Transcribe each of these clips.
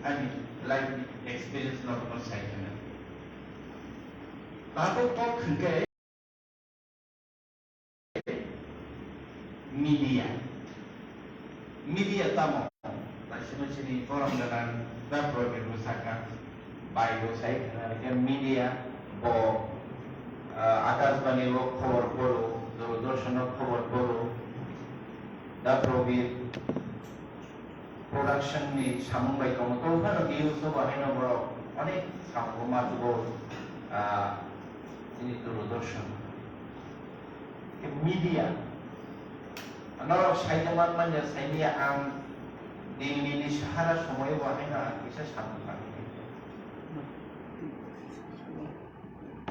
ani life experience no ko sai kana lato to khunge media tamo la sino chini forum dalam da program usaka bai go sai kana ke media bo Akashvani খবর পড়ো দূরদর্শন খবর পড়ো da program production ni sambai komo to phano view so bahino boro onek samoma jubo ini Doordarshan ke media anaro saijaman manja sainia am dilini sahara somoy bahina bisa sampai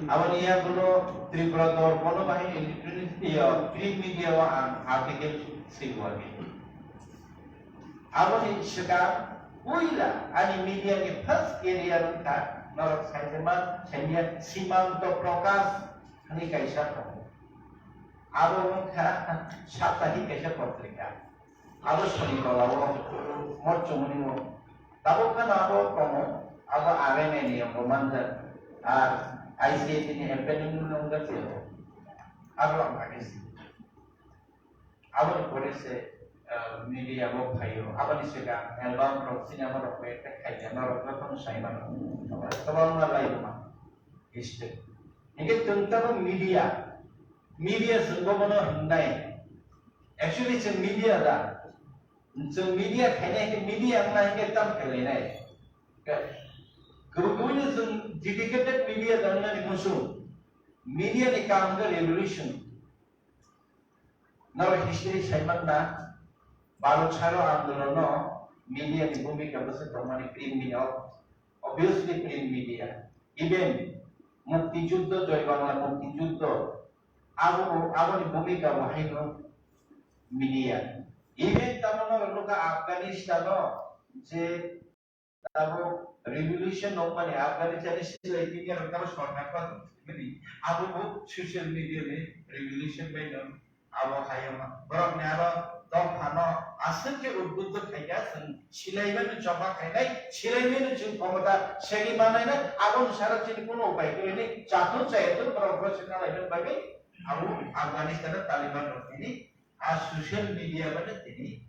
Awal ia gulo Tripura Dorpono bahin electronic print media wa article sigwagi. Awal ini sekarang uila ani media ni first area runta norok sajaman senia Simanto Prakash ani kaisa ko. Awal runta saptahi kaisa patrika. Awal soni kolawo morcho muni mo. Tabo kan awal komo awal arene ni romanza ar ICT ini happening nunggu sih, abang agak sih, abang boleh se media abang kayu, abang ni sekarang album rock cinema rock itu kayak orang rock pun saya mana, sebab mana lain mah, istiq. Ini tentang media semua mana hendai, actually cuma media dah, cuma media kayaknya media yang lain kita tampil ini, Kebetulan dedicated media dan musuh media ni kamu revolution. Nalar history saya mana baru cara andolono media ni bumi kabasa termani print media, obviously print media. Even mukti juddo joy bangla mukti juddo, abu ni bumi kabahino media. Even tamono luka Afghanistan je Tabo revolution of money Afghanistan is like India and Tabo short happen. Many Abu social media me revolution by them. Abu Hayama, Bro Nara, Dog Hano, Asan ke Urdu Kaya, and Chilaiman Java Kai, Chilaiman Jim Pomata, Shaggy Manana, Abu Sarah Chilipuno by doing Chato Sayato, professional event by Abu Afghanistan Taliban of Tini, as social media by the Tini.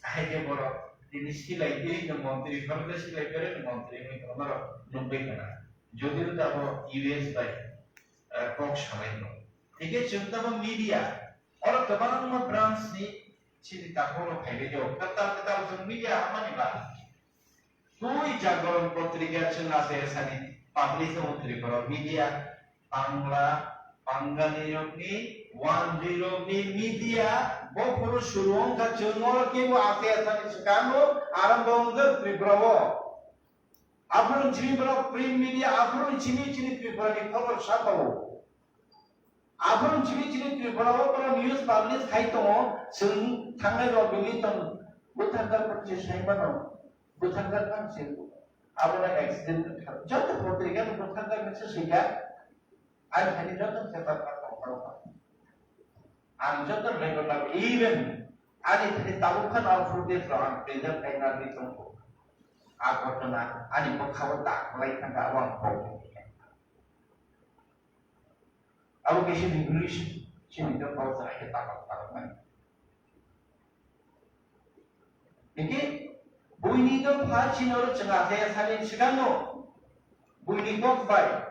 I have Ini silai ini menteri, kalau silai keren menteri ini kalau nombor mana, jadi itu apa US by Cox sama itu. Jadi contoh media, orang kebanyakan brands ni cerita kalau kayak gitu, kata media apa nih lah? Koi jagoan potrika cina saya sani publish menteri kalau media Bangla, Bengali ni 10 ni media Bokuru suruh ka chungol ki wo ate atani sekano arambong ke Tripura. Apun Tripura print media apun chini Tripura ni khabar sapao. Apun chini Tripura wo para news publish khai to sung thangai ro bili tong buthangkar purchase sai bano. Buthangkar kan se. Apun accident jat potrika buthangkar me se sika. Ai khani jat se ta ka and just regular even ani thani tabukan afrude from present energy tongko agotna ani bokhawa ta lai thanga awang ko abu keshi english chini to pausa he ta parman iki buini to phachinor changa se salin sigano buini ko bai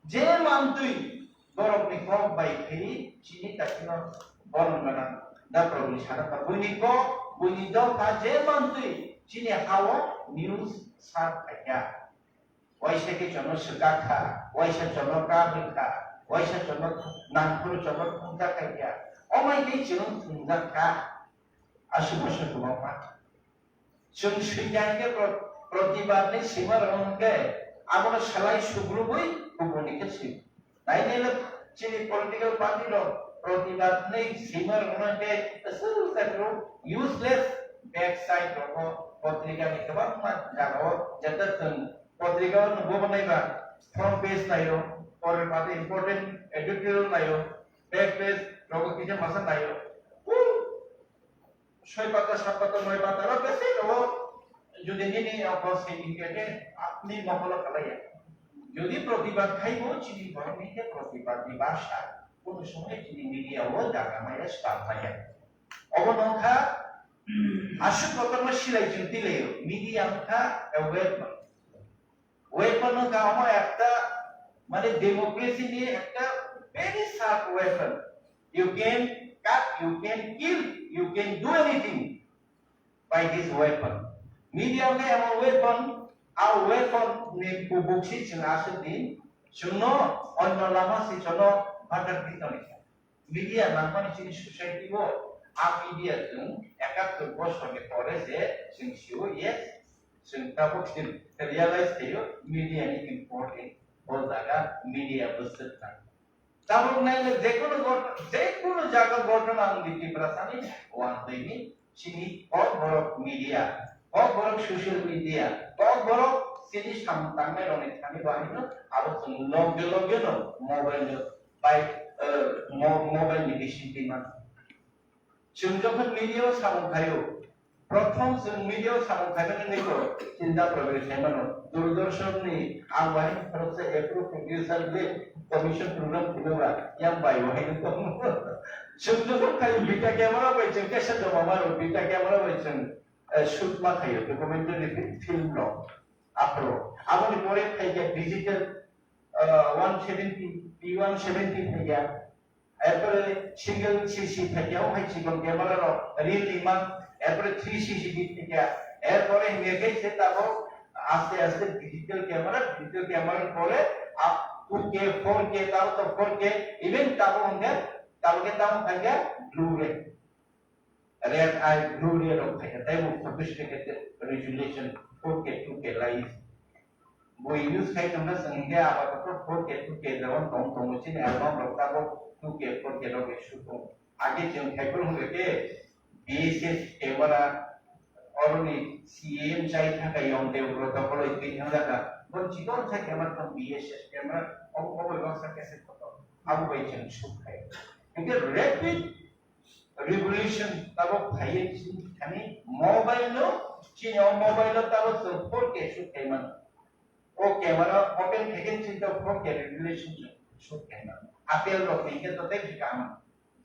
je mantui borok ni ko bai khiri chini takino boron mana da problem sana pa buini do ka je mantui chini hawa news sar kaya waisa ke chono sukakha waisa chono kabika waisa chono nangpur chono punta kaya omai ke chono punta ka asupasya kumapa chung sujang ke प्रतिबाद ने सीमा रंगे आगोना सलाई सुग्रुबई उपनी के सी नाइने ल चिनी political party रो प्रतिबाद ने सीमा रंगे असल तकरो useless back side रो पत्रिका में कबा मत जागो जतन पत्रिका न गो बनाइबा फ्रंट पेज नाइरो और बात इंपोर्टेंट एडिटोरियल नाइरो बैक पेज रोगो किसे मसा नाइरो 6 পাতা 7 পাতা 9 পাতা रो कैसे रो যদি নিনি অকল সেটিংকে আপনি মহল খালাইয়া যদি প্রতিবাদ খাইবো চিনি ধর্মীকে প্রতিবাদী ভাষা কোন সময় চিনি মিডিয়াও জাগামায়া স্টার্ট অবনখা আসল প্রথম সিলাই দিলেও মিডিয়ামখা ওয়েপন কামা একটা মানে ডেমোক্রেসি নিয়ে একটা very sharp weapon you can cut, you can kill, you can do anything by this weapon. Media ke amon weapon, our weapon ni bubuksi sing asudin, suno onno lama si sono badar kita ni. Media nampan sing society wo, a media jung ekatur bosor ke pore je sing siu yes, sing tapo sing realize theo media ni important. Bol daga media besar. তারপর নাইলে যে কোনো জায়গা ঘটনা দিতে প্রাসানি one দেনি চিনি বড় media বড় সোশ্যাল মিডিয়া বড় সিনি সামতাঙ্গাই অনেক খানি বাহিনো আর লগে লগে ন মোবাইল বাই মোবাইল নিবিশি দিমান जों যখন মিডিয়া সামখায়ো প্রথম जों মিডিয়া সামখায়নি নেকো চিন্তা প্রবেশ হেমানো দূরদর্শননি আওয়াইন ফরসে এপ্রো প্রডিউসার দে কমিশন প্রোগ্রাম পুরোরা yang bayo hay nito sundok kayo bita camera ba chen kesa do mamaro bita camera ba chen shoot ma kayo documentary film lo apro amoni pore thaiga digital 170 p170 thaiga এরপরে single CC থেকেও হয় single ক্যামেরার reel ইমান এরপরে 360 থেকে এরপরে নেগেছে তারপর আস্তে আস্তে ডিজিটাল ক্যামেরার পরে 2K 4K তাও তো 4K ইভেন তাও তাও থাকে Blu ray red eye Blu ray rock থাকে তাই মুখ sophisticated resolution 4K 2K live বই ইউজ খাই তোমরা সঙ্গে আপাতত 4K 2K যেমন কম হচ্ছে album রক্তাবো 2K 4K rock shoot আগে जों খাইবো হইকে বিএসএস ক্যামেরা অরনি সিএম চাই থাকা ইয়ং দেবব্রত বলে তিন হাজার জীবন থেকে আমার তো বিএসএস ক্যামেরা অবশ্যই কেসে ফটো আবু বাইছেন সুখায় কিন্তু র্যাপিড রিভলিউশন তাবো ভাইয়ে খানি মোবাইলও চিনি মোবাইলও তাবো 4K সুখায় মান ও ক্যামেরা ওপেন থেকে চিন্তা 4K রিভলিউশন সুখায় মান আপেল রকমকে তো দেখি কাম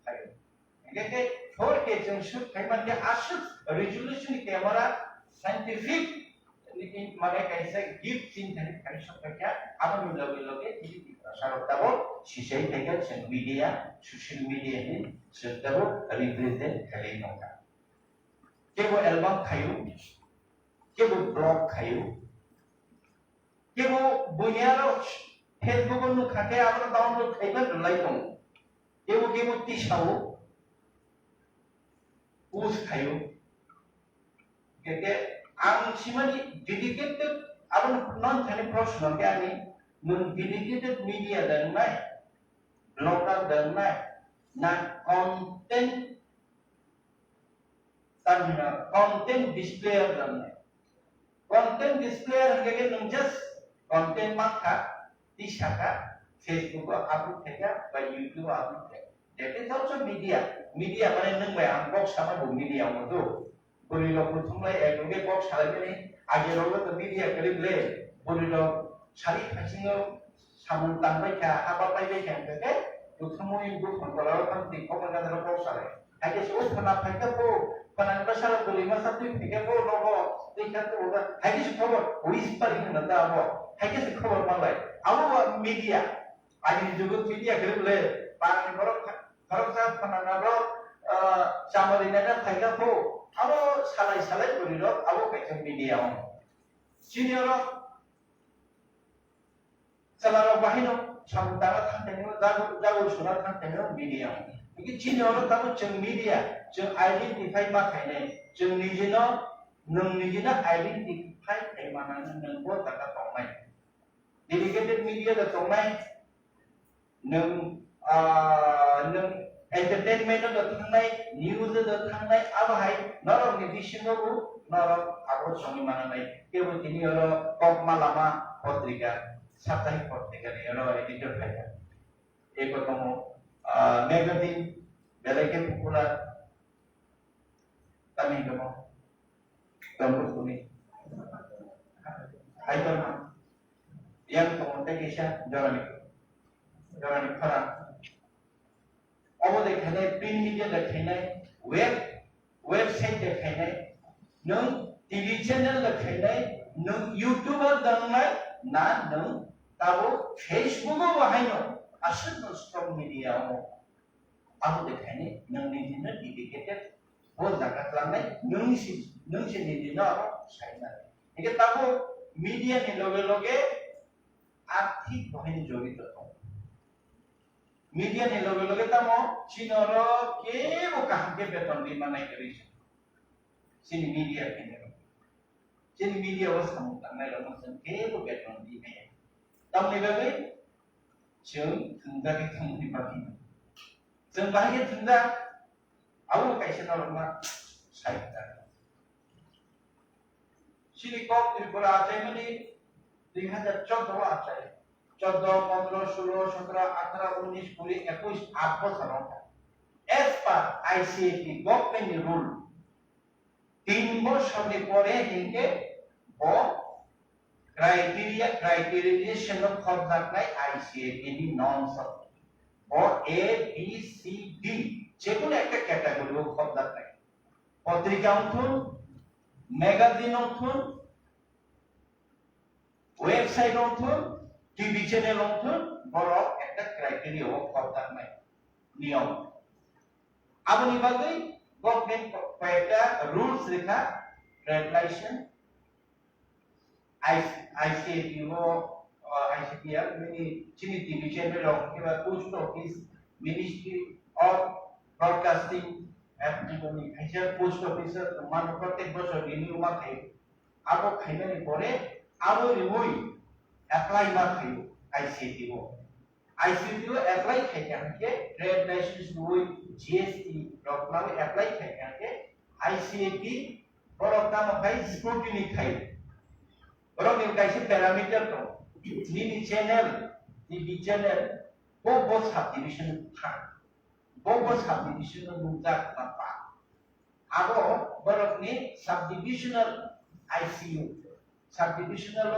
থাকে একে 4K जों সুখায় মান যে আসল রেজুলেশন ক্যামেরা সায়েন্টিফিক लेकिन माने कैसे गिफ्ट चिन्ह है सबका अब लगे ये प्रसारताबो सिसाई थाइगा जों मीडिया सोशल मीडिया नि जोंताबो रिप्रेजेंट खालाय नङा केबो एल्बाम खायो केबो ब्लग खायो केबो बुनियारो फेसबुक नु खाते आपण डाउनलोड खाइबा लाइ दं केबो तिसावो पोस्ट खायो के आं सिमानि डेडिकेटेड आरो नन थाने प्रश्न के आनि नों डेडिकेटेड मीडिया दंनाय ब्लगार दंनाय ना कंटेंट तामिना कंटेंट डिस्प्लेयर दंनाय कंटेंट डिस्प्लेयर के नों जस्ट कंटेंट माखा तिसाका फेसबुक अपलोड थेगा बा यूट्यूब अपलोड थेगा दैट इज आल्सो मीडिया माने नों बाय आं बक्स सामा मीडिया मदो बोलिलो प्रथमलाय एकदम बक्स सालायनि आगेरावबो तो मीडिया कलिबले बोलिलो सारि खासिङो सामन दानबाय था हाबा बायबाय थांके प्रथमय इनबो कन्ट्रोलाव खामति कमनगादर बक्स सालाय हागे सो फना फाइका बो फनान बसारा बोलिमा साबति फिके बो लोगो देखा तो होगा हागे सो खबर हुइस्पार होना दाबो हागे सो खबर मालाय आबो मीडिया आगि जुगो मीडिया कलिबले बानि बरक सा फनानाबो सामरिनादा फाइका बो आरो सालाय बोलिलो आबो बेखौ मीडियाव सिनियर सालारो बाहिनो सामतारा थांथेनो जागो सुना थांथेनो मीडियाव कि सिनियर ताबो जों मीडिया जों आइडेन्टिफाइ माखायनाय जों निजेनो नों निजेनो आइडेन्टिफाइ खालामनानै नोंबो दागा दंनाय डेडिकेटेड मीडिया दा दंनाय नों एंटरटेनमेंट दा थांनाय न्यूज दा थांनाय आबाहाय नरम निदिसिनबो नरम आबो समी मानाय केबो तिनिरो कपमा लामा पत्रिका साप्ताहिक पत्रिका निरो एडिटर थाया एको दङ मैगजीन बेलेके पपुलार तामिन दङ तमबुनि idol ham yang kemudian kisah jalan khara obo dekhane print media dekhane website dekhane nung TV channel dekhane nung YouTuber dangnai na nung tabo Facebook bahaino asal strong media mo abo dekhane nung nindina dedicated हो जाकर लाने news नीति ना साइना इके तबो media ने लोगे आर्थिक बहन जोड़ी तो मीडिया ने लोगे तमो चिनोरो के वो कहाँ के बेतन दी मनाई करी चिन मीडिया के ने चिन मीडिया वो समुद्र में लोगों से के वो बेतन दी में तब ने लोगे चिन धंधा के थंगी बाकी चिन बाकी धंधा awal kaisa norma saita silikop tripura acai mani 2014 acai 14 15 16 17 18 19 20 21 8 বছর as per ICAT government rule 3 বছর পরে হিংকে ও criterion of conduct নাই ICAT ni norms O A B C D যেকোনো একটা ক্যাটাগরি ও খবর থাকে পত্রিকা অংশন ম্যাগাজিন অংশন ওয়েবসাইট অংশন টিভি চ্যানেল অংশন বড় একটা ক্রাইটেরিয়া ও খবর নাই নিয়ম আপনি বাদে গভর্নমেন্ট কয়েকটা রুলস লেখা ট্রেড লাইসেন্স আইসিএটি ও আইসিপিআর মানে চিনি টিভি চ্যানেল কিংবা post office ministry of broadcasting application hajar post office man pratek bochor renew ma khai abo khainani pore abo remoi apply ma khai ICTO apply khai ke trade license loi GST rokna apply khai ke ICAT borok nam khai scrutiny khai borok ni kaise parameter to TV channel bo subdivision tha bobo subdivisional mujak tanpa abo borokni subdivisional ICU subdivisional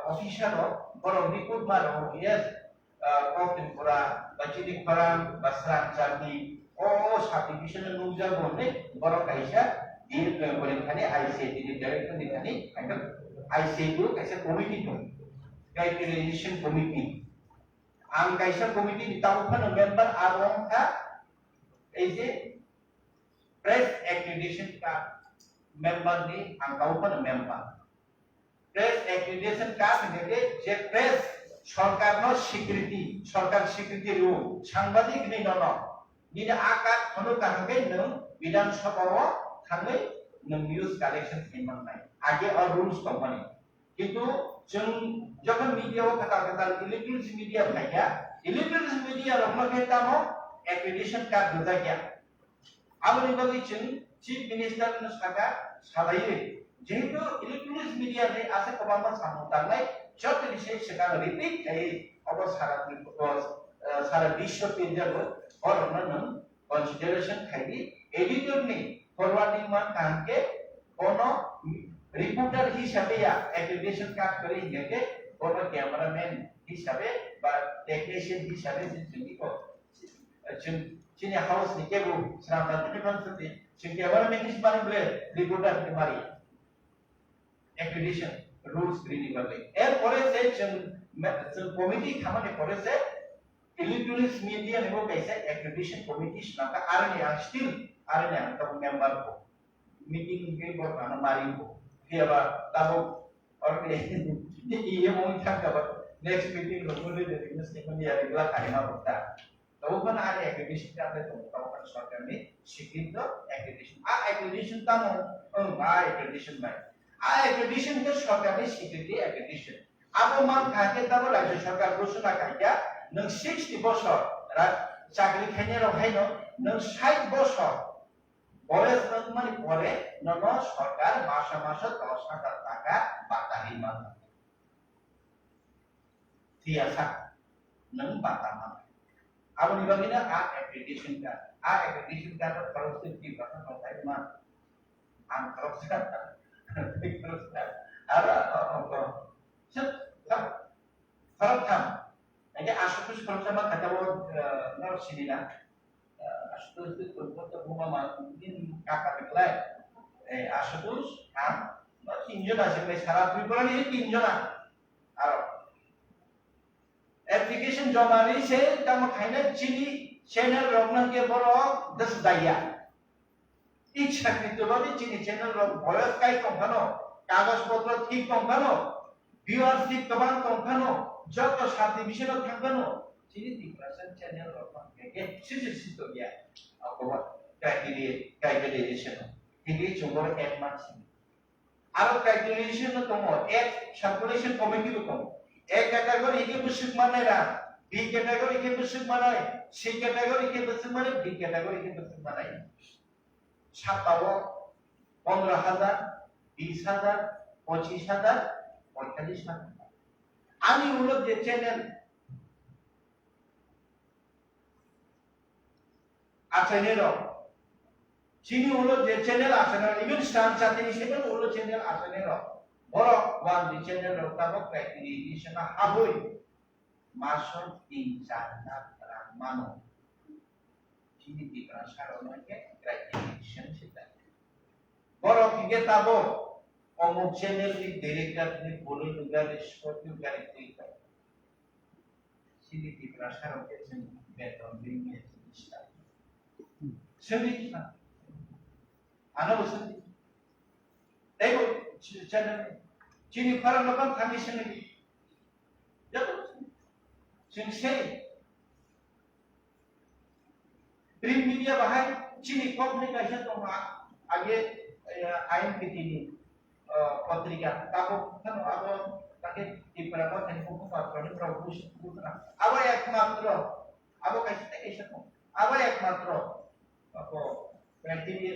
officer borok report maro yes kotin pura bachini parang basran charni o subdivisional mujak bonne borok kaisa di bolehane ICAT di director di kani ICU kaisa committee to criterion committee ang kaisa committee ditawagkan ng member arong ka ay press accreditation card member ni ang tawagkan ng member press accreditation card hindi je press Sarkar no স্বীকৃতি সরকার স্বীকৃতি রু সাংবাদিক ni no ni akat kono kahage nung বিধানসভা থাঙ্গै nung news collection হিমান নাই আগে আর rules company কিন্তু যখন media ও কথা ইলেকট্রনিক্স মিডিয়া থাকা ইলেকট্রনিক্স মিডিয়া রকম খেতামো অ্যাক্রেডিটেশন কার্ড দুটা গিয়া আমনি বলি চিফ মিনিস্টার ন সাকা সালাইয়ে যেহেতু ইলেকট্রনিক্স মিডিয়া নে আছে কমামা সামুতালাই যত বিশেষ সেটা রিপিট এই সারা বিশ্ব পেজাব অরনন কনসিডারেশন খাইবি এডিটর নি ফরওয়ার্ডিং মান কানকে কোন রিপোর্টার হিসাবে অ্যাক্রেডিটেশন কার্ড করে গেকে কোন ক্যামেরাম্যান হিসাবে বা টেকনিশিয়ান হিসাবে চিনি house ni kebu selama ini kan seperti si cameraman হিসাবে বলে রিপোর্টার কে মারি accreditation rules green bale এরপরে সে কমিটি খামানে পরে সে ইলেকট্রনিক্স মিডিয়া নেব কাইসে accreditation committee নাকা আরনে স্টিল আরনে তো member ko meeting ke borana mari ko Diba? Tabo or iya mo itangka ba next meeting lo mo rin din sa kunya rigla kaya na bukta. Tabo ba na ari accreditation ka to tabo kan sarkar ni sikito accreditation. Accreditation tamo accreditation ba. Accreditation ke sarkar ni sikiti accreditation. Abo man kake tabo rajya sarkar ঘোষণা kaya nang 60 বছর চাকরি খাইনে রহাইনো nang 60 বছর বয়স মানে পরে নন সরকার মাসে মাসে 10,000 টাকা বাতাহি মান সিয়াসা নং বাতামান আপনি বাগিনা accreditation card খরচ কি কথা কথাই মান আম খরচ আর sini na astos itu untuk rumah mungkin kakak beklai astos ham tinjon আছে মানে সারা ত্রিপুরা নিয়ে তিনজন আর application জমা নিছে তাম খাইনা চিনি চ্যানেল রকনা কে বড় 10 দাইয়া ইচ্ছা কিন্তু বলি চিনি চ্যানেল রক বয়স কাই কোম্পানো কাগজপত্র ঠিক কোম্পানো ভিউয়ারশিপ কমান কোম্পানো যত সার্টিফিকেট থাকবানো চিনি ডিপ্রেশন চ্যানেল রকনা কে সিসিত গিয়া অকবা ক্রাইটেরিয়েশন ঠিক চুম্বর এক মার্কস আরো ক্রাইটেরিয়েশন তো এক সার্কুলেশন কমিটি তো এক ক্যাটাগরি কে বুসুক মানে না বি ক্যাটাগরি কে বুসুক মানে সি ক্যাটাগরি কে বুসুক মানে ডি ক্যাটাগরি কে বুসুক মানে সাতাও 15,000 20,000 25,000 45,000 আমি হলো যে চ্যানেল আছেনের চিনি হলো যে চ্যানেল আছেনের ইভেন স্টার জাতি হিসেবে হলো চ্যানেল আছেনের বড় ওয়ান দি চ্যানেল রক্তাবক ক্রাইটেরিয়েশন হাবই মাসন 3-4 লাখ টাকা মানো চিনি দিকরা সারণকে ক্রাইটেরিয়েশন সেটা বড় কিগে তাবো অমুক চ্যানেল দি ডিরেক্টর দি বলে দুগার স্পটিউ ক্যারেক্টারিস্টিক চিনি দিকরা সারণকে চিনি বেতন দিনে জিনিসটা সেমিটা আনা বসে দেখো চ্যানেল চিনি ফারাম লোকাল কমিশন কি দেখো সিনসে প্রিন্ট মিডিয়া বাহাই চিনি কমিউনিকেশন তো আগে আইন কিতিনি পত্রিকা তাকো কেন আগে তাকে টিপরাবো তেনকো পাত্রনি প্রভু সুতরা আবার একমাত্র আবার কাইতে এসব আবার একমাত্র আপো criteria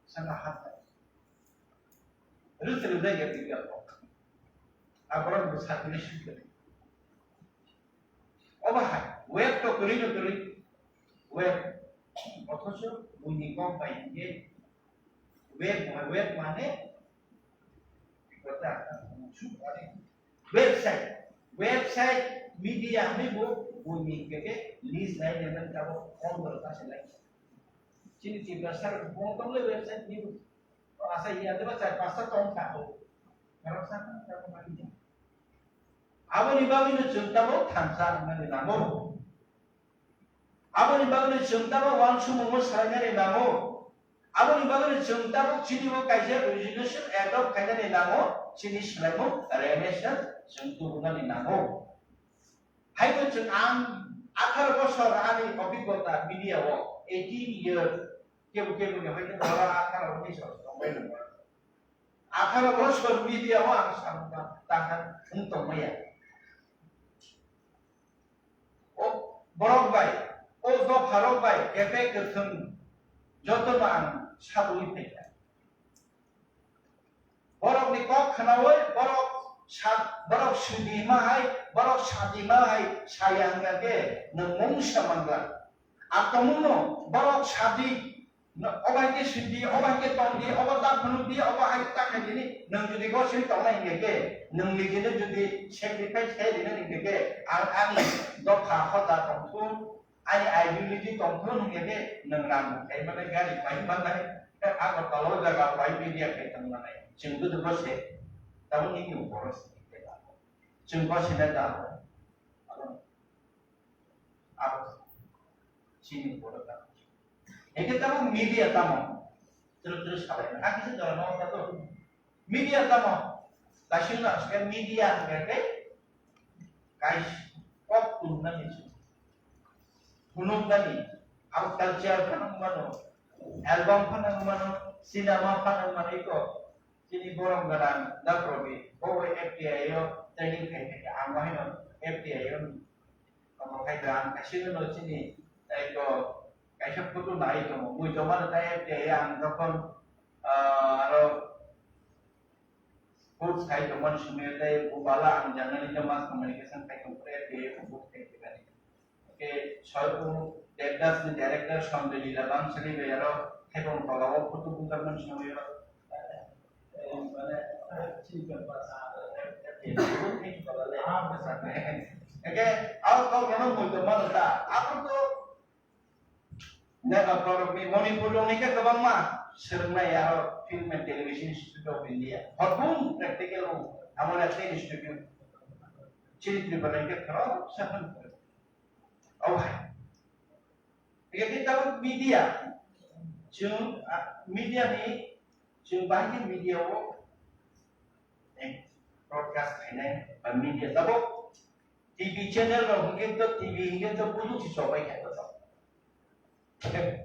sangat hati. Itu sudah ya tiga pokok. Apa besar ini sudah. Obahai, web to kuri, web. অথচ bunyi kompai ini web মানে কথা website media আমি bunyi ke list lain yang kamu kontrol kasih lagi. Sini tiba besar potong le website ni asa iya ada baca pasal tahun satu kalau sana kamu lagi abang ibu ini cerita mau tansa dengan namo abang ibu ini cerita mau wan semua sarangnya dengan namo abang ibu ini cerita mau sini mau kajian resolution adopt kajian dengan namo sini selalu relation sentuh dengan namo hai tu cerita 18 বছর আমি অভিজ্ঞতা media 18 years কেউ হয়তো বড় 18 বছর সময় নেব 18 বছর মিডিয়া আমি সামনে তাহার উন্তময়া ও বড় ভাই ও দফারক ভাই এফে গথন যতমান সাবুই ফেকা বড়নি কক খানাওই বড় সুদি মাহাই বড় সাদি মাহাই সায়াঙ্গাকে নমং সামাঙ্গা আতমুনো বড় সাদি অবাইকে সুদি অবাইকে তংদি অবদা ফনুদি অবাই তাকাদিনি নং যদি গসিন তংনাই নেকে নং লিজিনে যদি স্যাক্রিফাইস খাইদিনে নেকে আনি দফা খদা তংথুন আনি আইডিयोलॉजी তংথুন নেকে নং রাম খাই মানে গাড়ি পাই বানাই আগর তলো জায়গা পাই মিডিয়া খাই তংনাই जोंबो दबसे दाबो निउ बरस जोंबो सिना दा अब सिनि बरदा एके दाबो मीडिया तामो terus सालाय आखिसे दरनो तातो मीडिया तामो लासिना सके मीडिया के गाइस पप तुननानि हुनुंगानि अब कल्चर फनमानो एल्बम फनमानो सिनेमा फनमानो Sini borong garan daprobi owe FTI yo training kai amai no FTI yo kamu kai dan kasih no sini eko kasih foto naik kamu mui coba ada FTI yang dokon aro coach kai coba semua ada ubala ang jangan di jamas communication kai kamu FTI fokus kai kita ni oke soalnya dekas ni director sambil di dalam sini bayaro kai kamu kalau foto bukan manusia yo মানে ঠিক আছে একে আও call মন মইতো মানতা আপন তো Never probably Manipur only get the Bama, Sirmay, Film and Television Institute of India. Or boom, practical, I want to say institute. Chili prepared crowd, 7. Oh, kita media, jung media ni, jung banyak media wo, broadcast ini, media tabo, TV channel lo mungkin tu TV mungkin tu punya sesuatu yang kita tahu.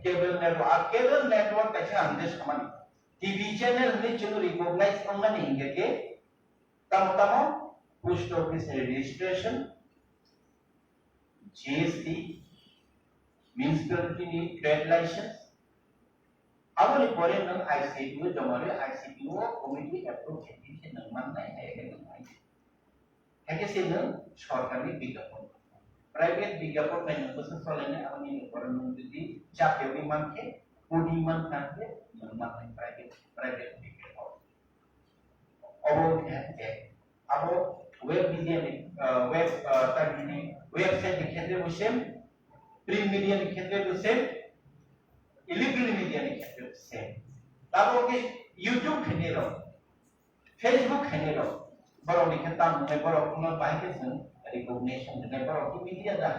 Cable network कैसे अंदेश कमानी TV channel में जो recognize करना नहीं है कि तम post office registration GST municipality ni trade license अब ये पूरे नंग ICPO जमाने ICPO committee approve करती है नंग मन नहीं है कि नंग है कि से नंग सरकारी विज्ञापन private विज्ञापन में नंबर सोलने अब नहीं पूरे नंग jadi cap yang iman ke budiman kan ke nang private विज्ञापन अब है अब web media ni web tadi ni website ni क्षेत्र में same print media ni क्षेत्र में same electronic media ni क्षेत्र में same तब वो कि YouTube खेने लो Facebook खेने लो बड़ों नि खेता में बड़ों कुछ बाहर के संग recognition ने बड़ों की media दा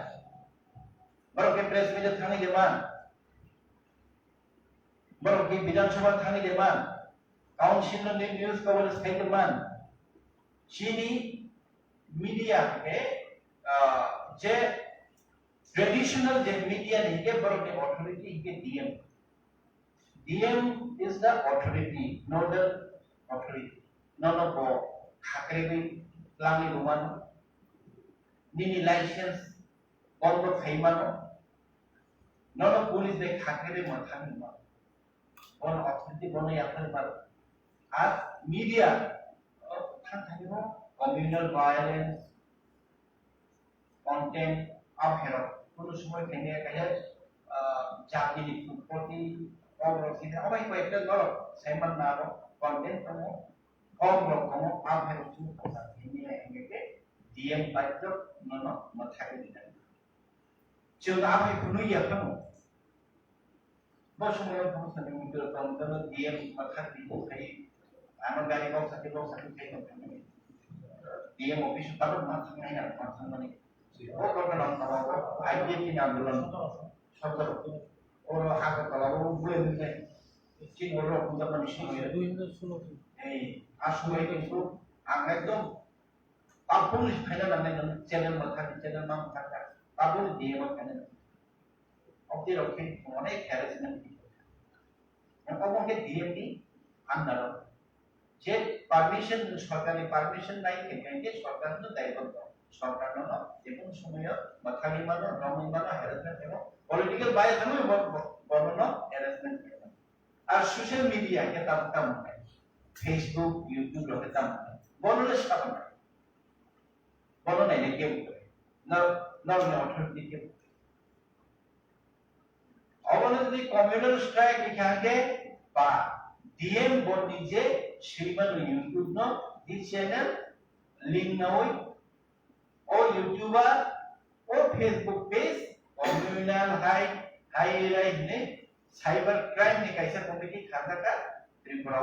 बड़ों के press में जो थाने के बाद बड़ों की विधानसभा थाने के बाद काउंसिल ने न्यूज़ कवरेज थे के बाद चीनी मीडिया के जे ट्रेडिशनल जे मीडिया नहीं के बड़ों के ऑथोरिटी के DM is the authority nodal authority nono को खाकरे भी लांगी रुमान निनी लाइसेंस और वो खाइमानो nono पुलिस ने खाकरे भी मथानी मार और ऑथोरिटी बोने यात्रा पर आज मीडिया थान थानी हो communal violence content अब हेरो पुरुष में कहीं कहीं जाति निपुणती और सीधे अब एक बार तो लो सेमन ना लो content तो और लोग को अब हेरो चुन पता नहीं है कि DM बाइक तो नोनो मथाके दिखाई चुन आप एक कुनुई यात्रा बस मैं बहुत सारे मुद्दे तो DM मथाके दिखाई आनंद गाड़ी को सकते हैं DM ऑफिस तब माथाके नहीं है माथाके नहीं वो करके नाम तलाव IPP नाम दुलन सब और हाथ तलाव वो बुले मिलते चीन और लोग उधर मनुष्य है आशुमाई के सुर आगे तो आप पुलिस फाइनल हमने चैनल मथाके चैनल मां मथाके आप वो DM फाइनल अब ये लोग के अनेक हैरेसमेंट अब वो के DM की अंदर जे परमिशन सरकारी परमिशन नहीं के कहेंगे सरकार ने दायित्व सरकार ने जेबन समय मथानी मानो रॉन्ग मानो हैरेसमेंट है पॉलिटिकल बायस है ना बोलनो हैरेसमेंट है और सोशल मीडिया के तब है फेसबुक यूट्यूब लोग तब है बोलो ले सब है बोलो नहीं के न ऑथोरिटी के अब ने कम्युनल स्ट्राइक लिखा के बा DM बोर्ड नीचे श्रीमन यूट्यूब नो दी चैनल लिंक नोई और यूट्यूबर और फेसबुक पेज कम्युनल हाई ने साइबर क्राइम ने कैसे कमिटी खाता का त्रिपुरा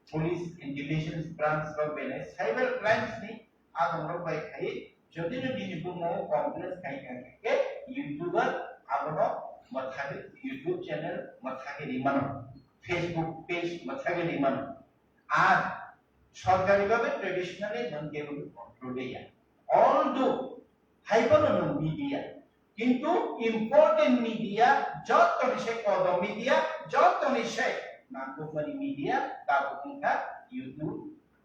पुलिस इंटेलिजेंस ब्रांच का बेले साइबर क्राइम्स ने आज हम लोग भाई खाई जो दिन को मो कॉम्प्लेक्स खाई करके यूट्यूबर आपनो मथाके यूट्यूब चैनल मथाके रिमानो फेसबुक पेज मथाके रिमानो आज सरकारी भावे ट्रेडिशनली नन के कंट्रोल दिया although hyperlocal media किंतु important media जब तो निशे कोडो media जब तो निशे नाकुमनी media ताकुमका YouTube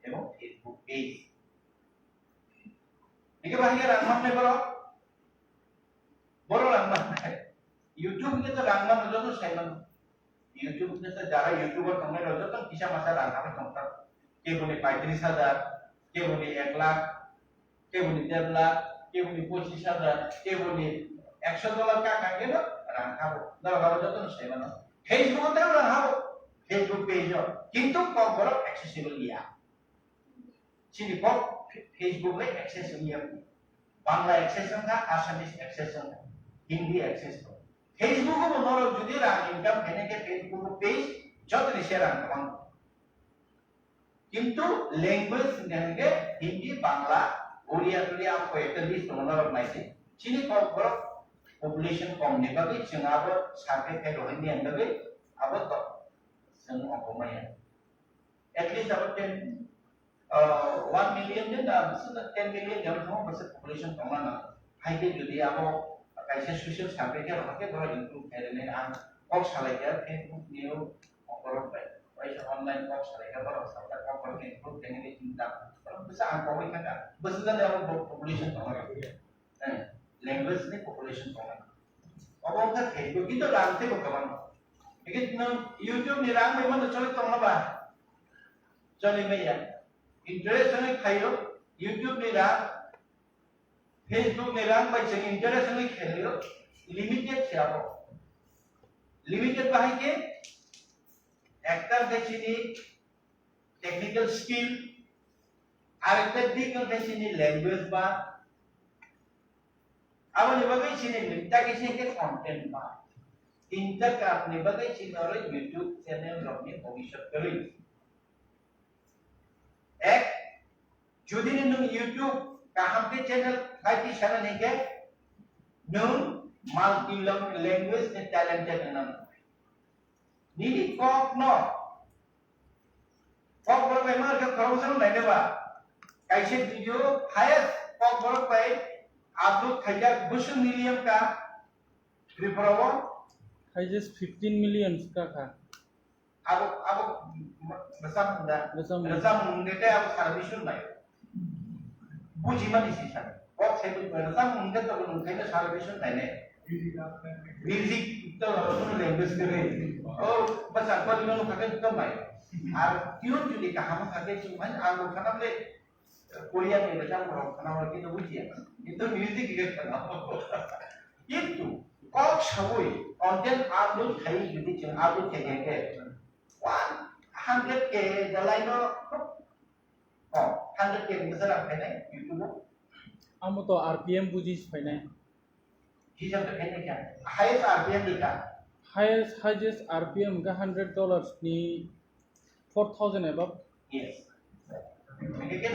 एवं Facebook page देखिए भाई रंगमन में बोलो रंगमन है YouTube के तो रंगमन जो तो सेमन YouTube के तो ज़्यादा YouTuber कमरे रोज़ तो किसी मसाला रंगमन कमता के बोले 35,000 के बोले 1 लाख के बोले 10 लाख के बोले 25,000 के बोले $100 का कागे ना रंगा वो ना बाबा जो तो सेमन Facebook तो रंगा वो Facebook पेज हो किंतु कौन बोलो accessible लिया चीनी को Facebook में accessible लिया बांग्ला accessible था आसामीज accessible था Hindi accessible Facebook ko noro judi rang income kene ke Facebook page jot ni share ang kamang কিন্তু ল্যাঙ্গুয়েজ নেনগে হিন্দি বাংলা ওড়িয়া টুরিয়া আম কয়েকটা লিস্ট নরক নাইছে চিনি কম পপুলেশন কম নেবাগে जोंआबो सार्भे फेल होइनि आंगबे आबो तो जों अकमाया एटलिस्ट आबो 1 मिलियन ने दा 10 मिलियन जब हम बस पॉपुलेशन कमाना हाइके जदि आबो काइसे सोशल सार्भे के रखे बरा इम्प्रूव करेने आं कम सालायगा फेसबुक निउ अकरब बाय वैसे ऑनलाइन कम सालायगा बरा साला कम करके इम्प्रूव करने चिंता बस आं कमाई का बस जाने आबो पॉपुलेशन कमाना लैंग्वेज ने पॉपुलेशन कमाना अब हम फेसबुक की तो रांते को कमाना लेकिन YouTube ni rang memang tu cari tong apa cari meja interest ni khayo YouTube ni rang Facebook ni rang baca interest ni khayo limited siapa limited bahagian ke actor ke sini technical skill architect ke sini language ba अब नि बगै छिने निता के के content बा तीनटा काप नि बगै छिने र YouTube channel रखने भविष्य करी एक जुदी ने नु YouTube काम के चैनल खाती सारा नहीं के नु मल्टी लैंग्वेज ने टैलेंटेड न नीली कॉक नो कॉक बरो बेमार के प्रमोशन नहीं देबा कैसे वीडियो हाईएस्ट कॉक बरो पे आपको खैया बुश मिलियन का रिप्रोवो हाईएस्ट 15 मिलियन का अब besar muda itu aku service nai buji mani sih sana kok saya pun besar muda tu aku mungkin service nai ne music itu harus language kere oh besar kau di mana pakai itu mai ar tune jadi kaham pakai cuma aku kadang le Korea ni macam orang kenal kita buji itu music kita kenal itu kok sabui konten upload kali jadi cuma upload ke 100k dalai no oh 100k besar apa ni YouTube आम तो RPM बुझिस फाइने हिसाब तो कहने क्या highest RPM लिखा highest RPM का $100 नि 4000 above yes लेकिन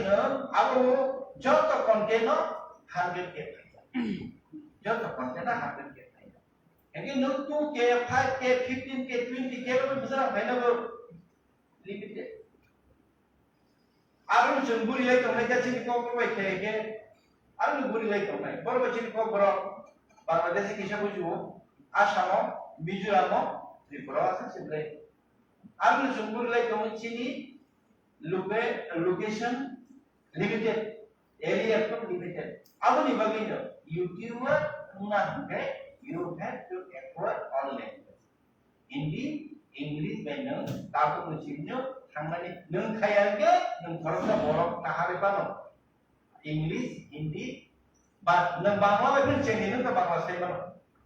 अब जो तो कंटेंट 100k जो तो कंटेंट 100k लेकिन 2k 5k 15k 20k तो besar apa ni limited आरो जों बुरि लाइ दंनाय गासिनि को बाय के आरो बुरि लाइ दंनाय बर बचिनि को बर बांग्लादेश किसा बुझु आसामाव मिजोरामाव त्रिपुरा आसा सिबले आरो जों बुरि लाइ दंनाय चिनि लोकेशन लिमिटेड एरिया तो लिमिटेड अब नि बगिनो YouTuber Muna हंगे you have to acquire all language Hindi English बेनो ताको मुचिनो थांनानै नों खायागे नों फरसा बरक नाहारे बानो इंग्लिश हिंदी बात नों बांग्ला बेफोर चेंनि नों बांग्ला साइबानो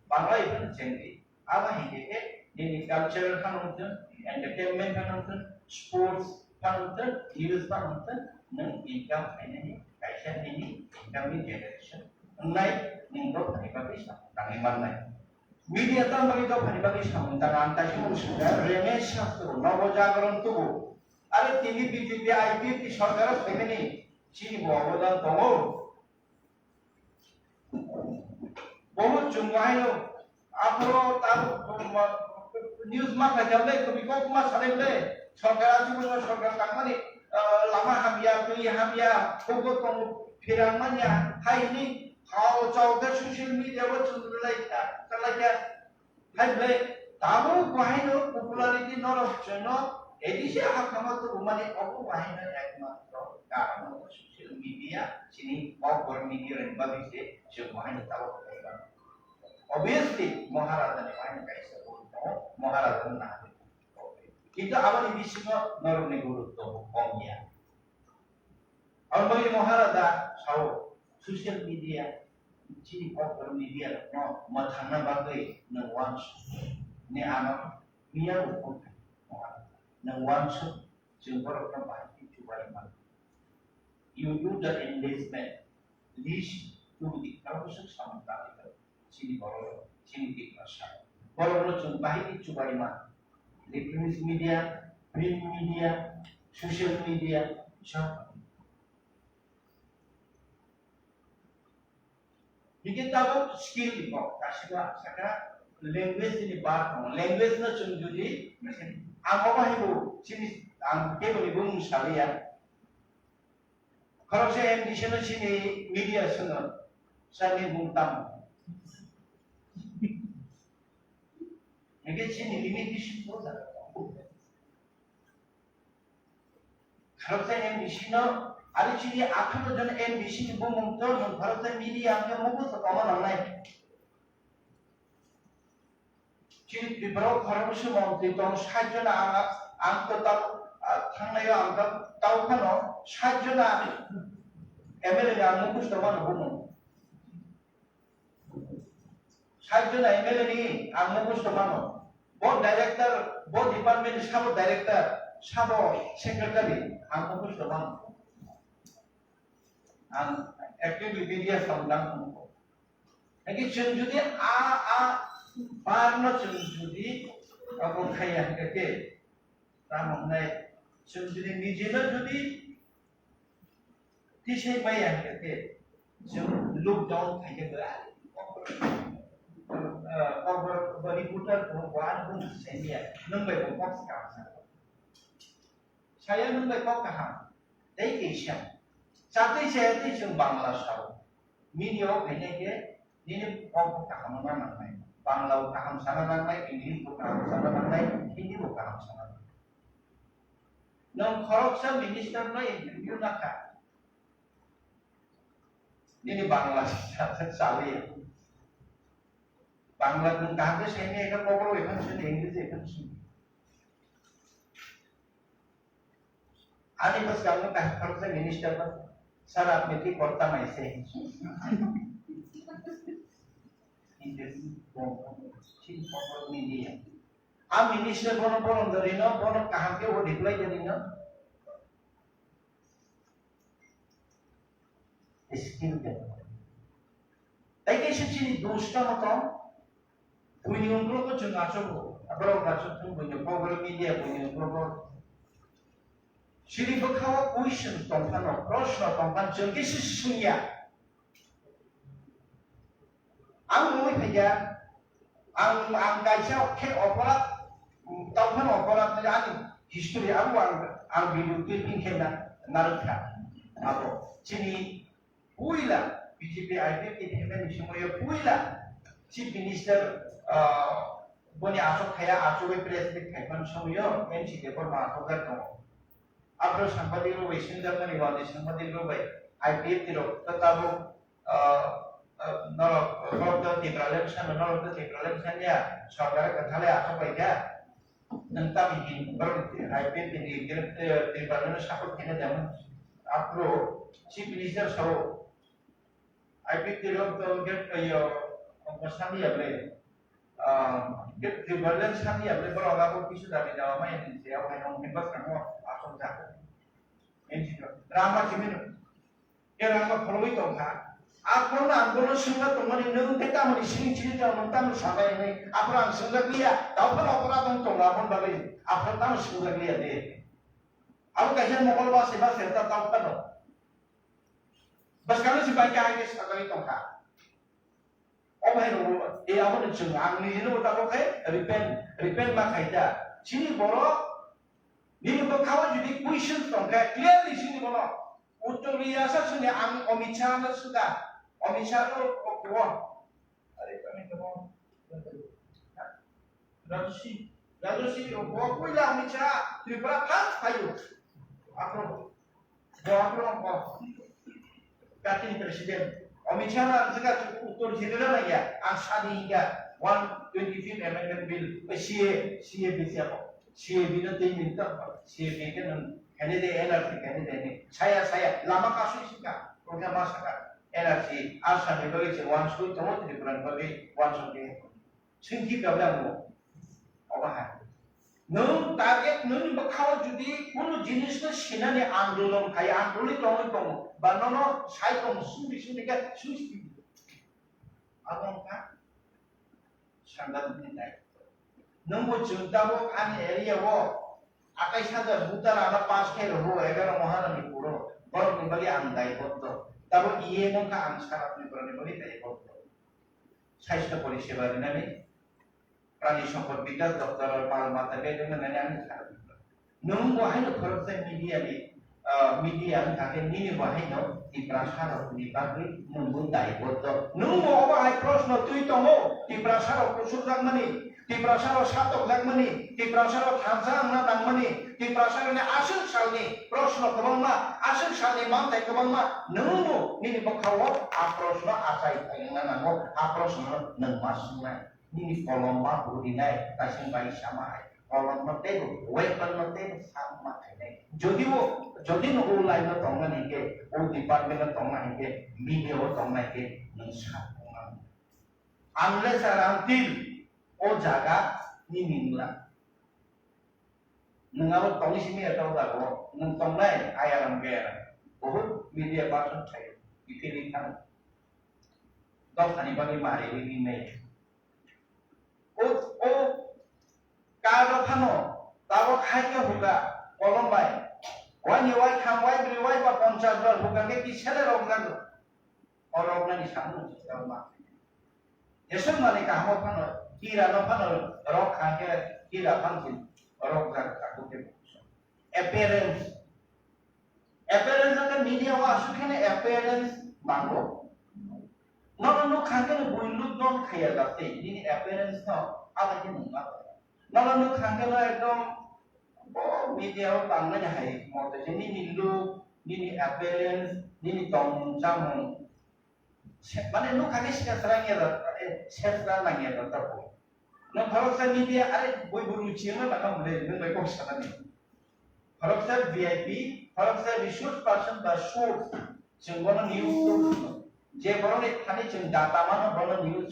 बांग्ला बेफोर चेंनि आबा हिंदी के दिनै कल्चर खालामथों एंटरटेनमेंट खालामथों स्पोर्ट्स खालामथों न्यूज खालामथों नों इनकाम खायनायनि गायसननायनि इनकामनि जेनेरेशन नाय नोंगौ फानिबाबो सामदाङै माननाय मीडिया तो बगी तो फानिबाबो सामदाङा आन्तासि मुसुदा रेने शास्त्र नवजागरण तुबु आरो टिभि बिजेपि आईपीएफि सरकार फैनायनि सिनि अबदान दङ बहुत जुंगायो आपरो ताब न्यूज मा खाजाबले कबिको मा सालेबले सरकारा जुबो सरकार तांमानि लामा हाबिया फैया हाबिया खौबो दङ फिरांमानिया हायनि हाउ चावके सोशल मीडिया वो चुनलाइका चलाइका हाइबले ताबो बाहायनो पपुलारिटी नरफचनो एदिसे हाखामा तो माने अबो बाहायनो एकमात्र कारण सोशल मीडिया सिनि पावर मीडिया रे बाबिसे जो बाहायनो ताबो खायबा obviously महाराजा ने बाहायनो कायसा बोलतो महाराजा ना किंतु आबानि बिसिङाव नरमनि गुरुत्व कमिया और बगी महाराजा Sao social media chini power media no mathana bagai na once ne ano niya ko na once jumper ka bahati chubai man you do the engagement least to the purpose samantha chini boro chini di prasad boro chung bahini chubai ma electronic media print media social media सब begin Tabo skill को गासिबो साका language नि बार दं language न जों जुदि आं बाहायबो सिनि आं केबोलि बुं सालिया खरसे एमडिशन सिनि मीडिया सनो सानि बुंताम नगे सिनि लिमिटेशन को जा खरसे एमडिशन आरो सिनि 18 जन एमडिशन बुंतो जों खरसे मीडिया के मगो सकामा नांनाय सिनि बिब्राव खरसे मावते दं 60 जन आं तो ताव थांनाय आं ताव खानो 60 जन एमएलए आं मगो सकामा नबो 60 जन एमएलए नि आं मगो सकामा बोर्ड डायरेक्टर बोर्ड डिपार्टमेंट साबो डायरेक्टर साबो सेक्रेटारि आं मगो सकामा आं एक्टिवली मीडिया साउंडां नगे जों जुदि बारनो जों जुदि अब खाया के रामनाय जों जुदि निजेनो जुदि तिसे माया के जों lockdown खायबा over beributan perempuan pun saya nembak pokok sekarang saya nembak pokok ham dari Asia saat ini saya di Bangladesh media ini ke ini pokok ham mana mana Bangladesh ham sana mana English ham sana mana Hindi ham sana nong korupsi minister no interview nak ini Bangladesh sali Bangladesh kagak sih ini kan ngobrol kan sih Inggris kan sih. Ani pas kamu kalau saya minister kan syarat mesti kota masih. Ini sih ngobrol media. Minister bono dari no bono kaham ke wo deploy jadi no. Skill kan. Tapi kisah sini dosa macam punya umroh ko cuma coba, abang macam tu punya program media punya umroh. Sini berkawa question tompan, prasna tompan, jadi sesunya. Ang mau saja, ang kaisa ke operat, tompan operat macam history ang video clipping kena narikah. Apa? Sini puila, BJP IPP ini semua puila. Chief Minister boni asok kaya asok president kaipan semuanya MC Depor masuk ke dalam. Apro sampadi lo wesin zaman ini wali sampadi lo baik IPF tiro tetap nolok tipralen ya saudara kethale asok baik ya. Nanti bikin baru IPF ini tipralen sakut kena zaman apro Chief Minister so IPF tiro to get Sami ya boleh, di bulan Sami ya boleh berolah pun kisah dari Jawa Maya ini saya orang yang hebat kamu asal jago. Ini drama cimino, ya drama kalau itu kan, aku nak angkoro sungai tu mana ini kita mana sini cerita mentang sampai ini, aku orang sungai dia, tahu kan aku orang tu ngapun bagi, aku tahu sungai dia deh. Aku kajian mokol bahasa bahasa kita tahu kan, bas kalau si baca ini sekali itu kan. Ông hay nói, em muốn chừng ăn đi nó ta có thế, repent mà khai ra, chính là bỏ, nếu mà khao jadi question trong cái clearly chính là bỏ, untuk biasa sudah ang omicha nó sudah, omicha nó kuat, ada kami kau, rajusi, kuat pula omicha, tripura kan kayu, aku kati presiden. Omichana sekarang utur general lagi ya, angsa ni hingga 125 Amendment Bill, CA apa? CA Bill nanti minta, CA kan Canada NRC ni, saya lama kasus sih program masyarakat NRC, angsa ni bagi one school, semua tidak pernah bagi one school ni, singkir kabel mo, apa? Nung target nung bakal jadi pun jenis tu sina ni andolon kaya andoli tong, banono saya tong suri kan suci. Abang kan sangat menilai. nunggu cinta bo ani area bo akai sada buta ala pas ke ro egara mohana ni puro bor ni bali andai botto tabo iye mo ka ansara ni bali bali tai botto স্বাস্থ্য পরিষেবা দিনানি প্রাণী সম্পদ বিকাশ দপ্তরের পাল মাথা বেদন নানি আমি খারাপ নং বহাইনো খরচ মিডিয়া তাকে নিনি বহাইনো তিপ্রা সারক নিবাগি মুনবুন দায়বদ্ধ নং বহাই প্রশ্ন তুই তমো তিপ্রা সারক কুসুর লাগমানি তিপ্রা সারক সাতক লাগমানি তিপ্রা সারক থামসা আমনা দাংমানি তিপ্রা সারনে আসল সালনি প্রশ্ন কবংমা আসল সালনি মানতাই কবংমা নং নিনি বখাও আ প্রশ্ন আসাই থাইনা নাগো আ প্রশ্ন নং মাসনাই নিনি কলমা বুদিনাই তাসিং বাই সামাই কলম মতে ওয়েপন মতে সামা থাইনাই যদি নো লাইন তংনা নিকে ও ডিপার্টমেন্ট তংনা নিকে মিডিয়া তংনা নিকে নং সাপংনা unless and until o jaga ni ningla nungalo tongi simi atau dago nung tongnai ayaram gera bahut media person thai dipilihkan dok ani bagi mari ini nei o karo phano tabo khai ke huga kolom bai wani wai kham wai bri wai ba 50 jar huga ke kisale rogna orogna ni samu sama Yesung mani kahmo phano kira no phano rok khake kira phansin rok jak takuke appearance ka media wa asukene appearance mango no khake no builut don khaya gate ini appearance no ala ke nungma no khake no ekdom media wa tangna jahai mote ni nilu ni appearance ni tong jamon মানে no খাগে সেসরাঙ্গে সেসরাঙ্গে তারপর no ফরকসা media আরে বই বুরুচি না লাগাম বলে নং বাই কোক সানানি ফরকসা ভিআইপি ফরকসা রিসোর্স পারসন বা সোর্স जों বড় নিউজ সোর্স যে বড় এখানে जों ডাটা মানে বড় নিউজ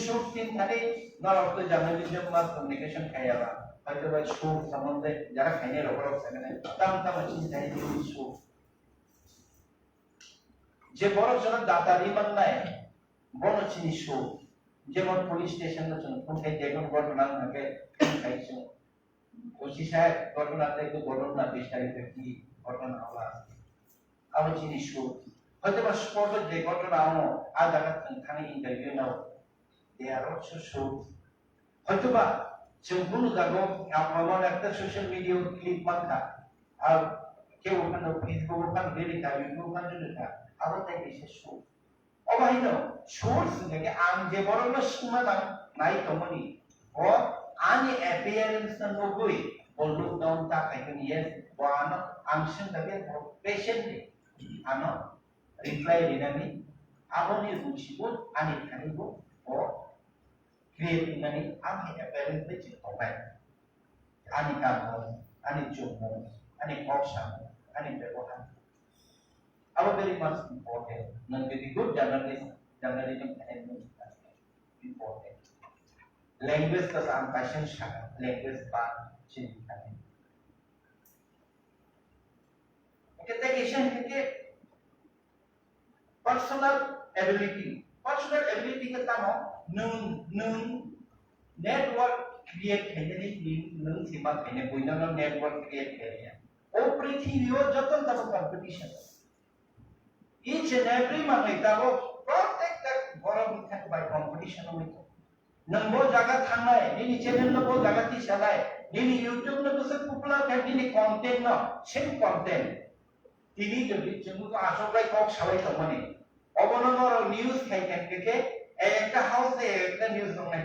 সোর্স তিন থাকে নরক জার্নালিজম বা কমিউনিকেশন খায়াবা হয়তো বা সোর্স সম্বন্ধে যারা খাইনে রকরক সামনে তাম চিন্তা নিউজ সোর্স যে বড় জন দাতারি মাননায় বড় জিনিস যেমন পুলিশ স্টেশন কোথায় যেমন ঘটনা থাকে খাইছো ওসি সাহেব ঘটনাতে একটু ঘটনা বিস্তারিত কি ঘটনা হওয়া আবার জিনিস হয়তো বা স্পট যে ঘটনা হলো আর জায়গা থানে interview now they are also হয়তো বা जों কোনো জায়গা আমার একটা সোশ্যাল মিডিয়া ক্লিপ মাখা আর কেউ ওখানে ফেসবুক ওখানে রেখা ইউটিউব ওখানে রেখা আবার তাই এসে সোর্স অবাহিত সোর্স থেকে আম যে বড় সীমা নাই তমনি ও আনি অ্যাপিয়ারেন্স না নগই বললু দাউন তা কাইন ইয়েস ওয়ান আমসিন দাবে পেশেন্টলি আনো রিপ্লাই দিনানি আবনি রুচিবো আনি খানিবো ও ক্রিয়েট দিনানি আমি অ্যাপিয়ারেন্স তে চিন্তাবাই আনি কামো আনি জমো আনি অপশন আনি ব্যবহার Our very much important. Nang very good journalism and important. Language का साम passion शाखा language बात चिंता है. कहते हैं कि personal ability के तानो नून network create करने की नून सीमा करने कोई ना network create करें. ओ पृथ्वी और जतन तब competition. Each and every manita go protect that forum by competition with नंबो जगह थाना है निनी चैनल न बो जगह ती चला है निनी YouTube न तो सब पॉपुलर है निनी कंटेंट न सेम कंटेंट तिनी जो जों तो आसोबाय कक साबाय तमने अबनगर নিউজ খাইতেন के একটা হাউসে একটা নিউজ দংনাই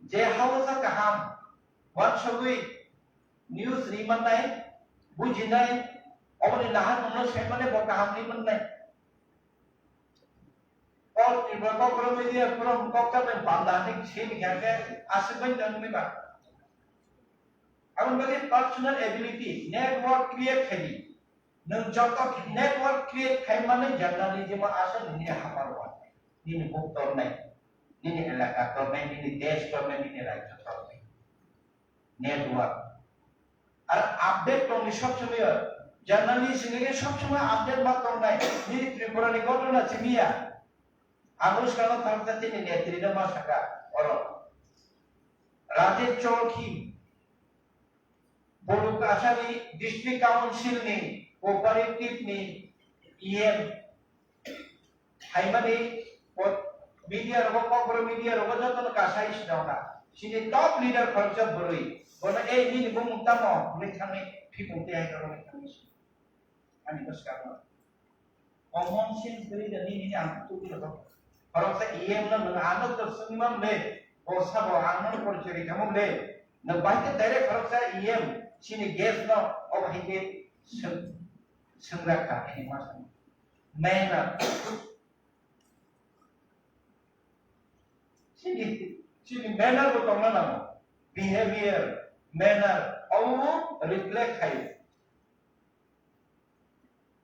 যে হাউসা কাহাম ওয়াটসঅ্যাপে নিউজ রিমান্নাই বুঝিনাই অবনি লাহান মনো সেমানে বকা হামনি মন্নাই और इबको pro media pro kokta में बांधाने छेन करके आसबन जन्मे बा अब बगे पर्सनल एबिलिटी नेटवर्क क्रिएट करी नों जत नेटवर्क क्रिएट खाइ माने जर्नलिज्म आसन नि हामार वा नि बुक्तर नै नि इलाका तर नै नि देश तर नै नि राज्य तर नै नेटवर्क और अपडेट तो नि सब समय जर्नलिस्ट ने सब समय अपडेट मत करना है नि त्रिपुरा नि घटना アムロシカのタルタチにね、テリナマサカ、オロ。 Anuskano, に नेत्रिना मासाका और アムロシカのタルタチにね、テリナマサカ、オロ。 Anuskano, アムロシカのタルタチにね、テリナマサカ、オロ。 और রাজের চরকি বড়কাছারি ডিস্ট্রিক্ট কাউন্সিলनि কোঅপারেटिवनि ইএম হাইমানি media rogo kokro media rogo jotono kasai sidona sini top leader khorja boroi bona ei ni bumung tamo mekhami phimungte ai karo mekhami ani baskama common sense beri dani ni ang tu ki rogo khorja em na na anok to sungmam le bosa bo angnon porcheri kamum le na baite direct khorja em sini gas no obhike sangrakha ani mas mena sini manner ko tongna na behavior manner all reflect hai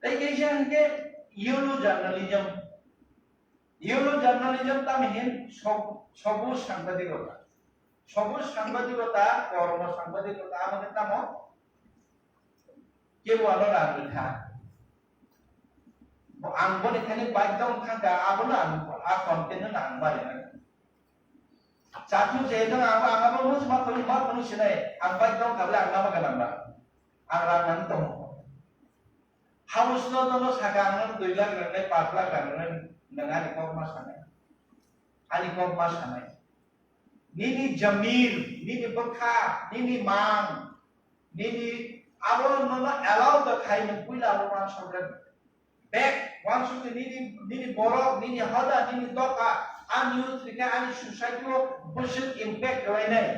tai ke ke yolo journalism tam hen সবুজ সাংবাদিকতা কর্ম সাংবাদিকতা আমাদের নাম কেবল আলো রাখা আঙ্গন এখানে বাইকদম থাকা আবনা আ কন্টেন্ট না আংবারে Satu saya itu anggapan lu semua manusia ni, anggapan dong kalau anggap apa kan anggapan dong. Harus lo dong sekarang 2 lakh rene 4 lakh rene dengan ikut masalah. Ali ikut masalah. Nini jamil, nini berkah, nini mang, nini awal nono allow the kind of pula orang sobran. Back once you nini borok, nini hada, nini doka. Unused because any society को bullshit impact हुए नहीं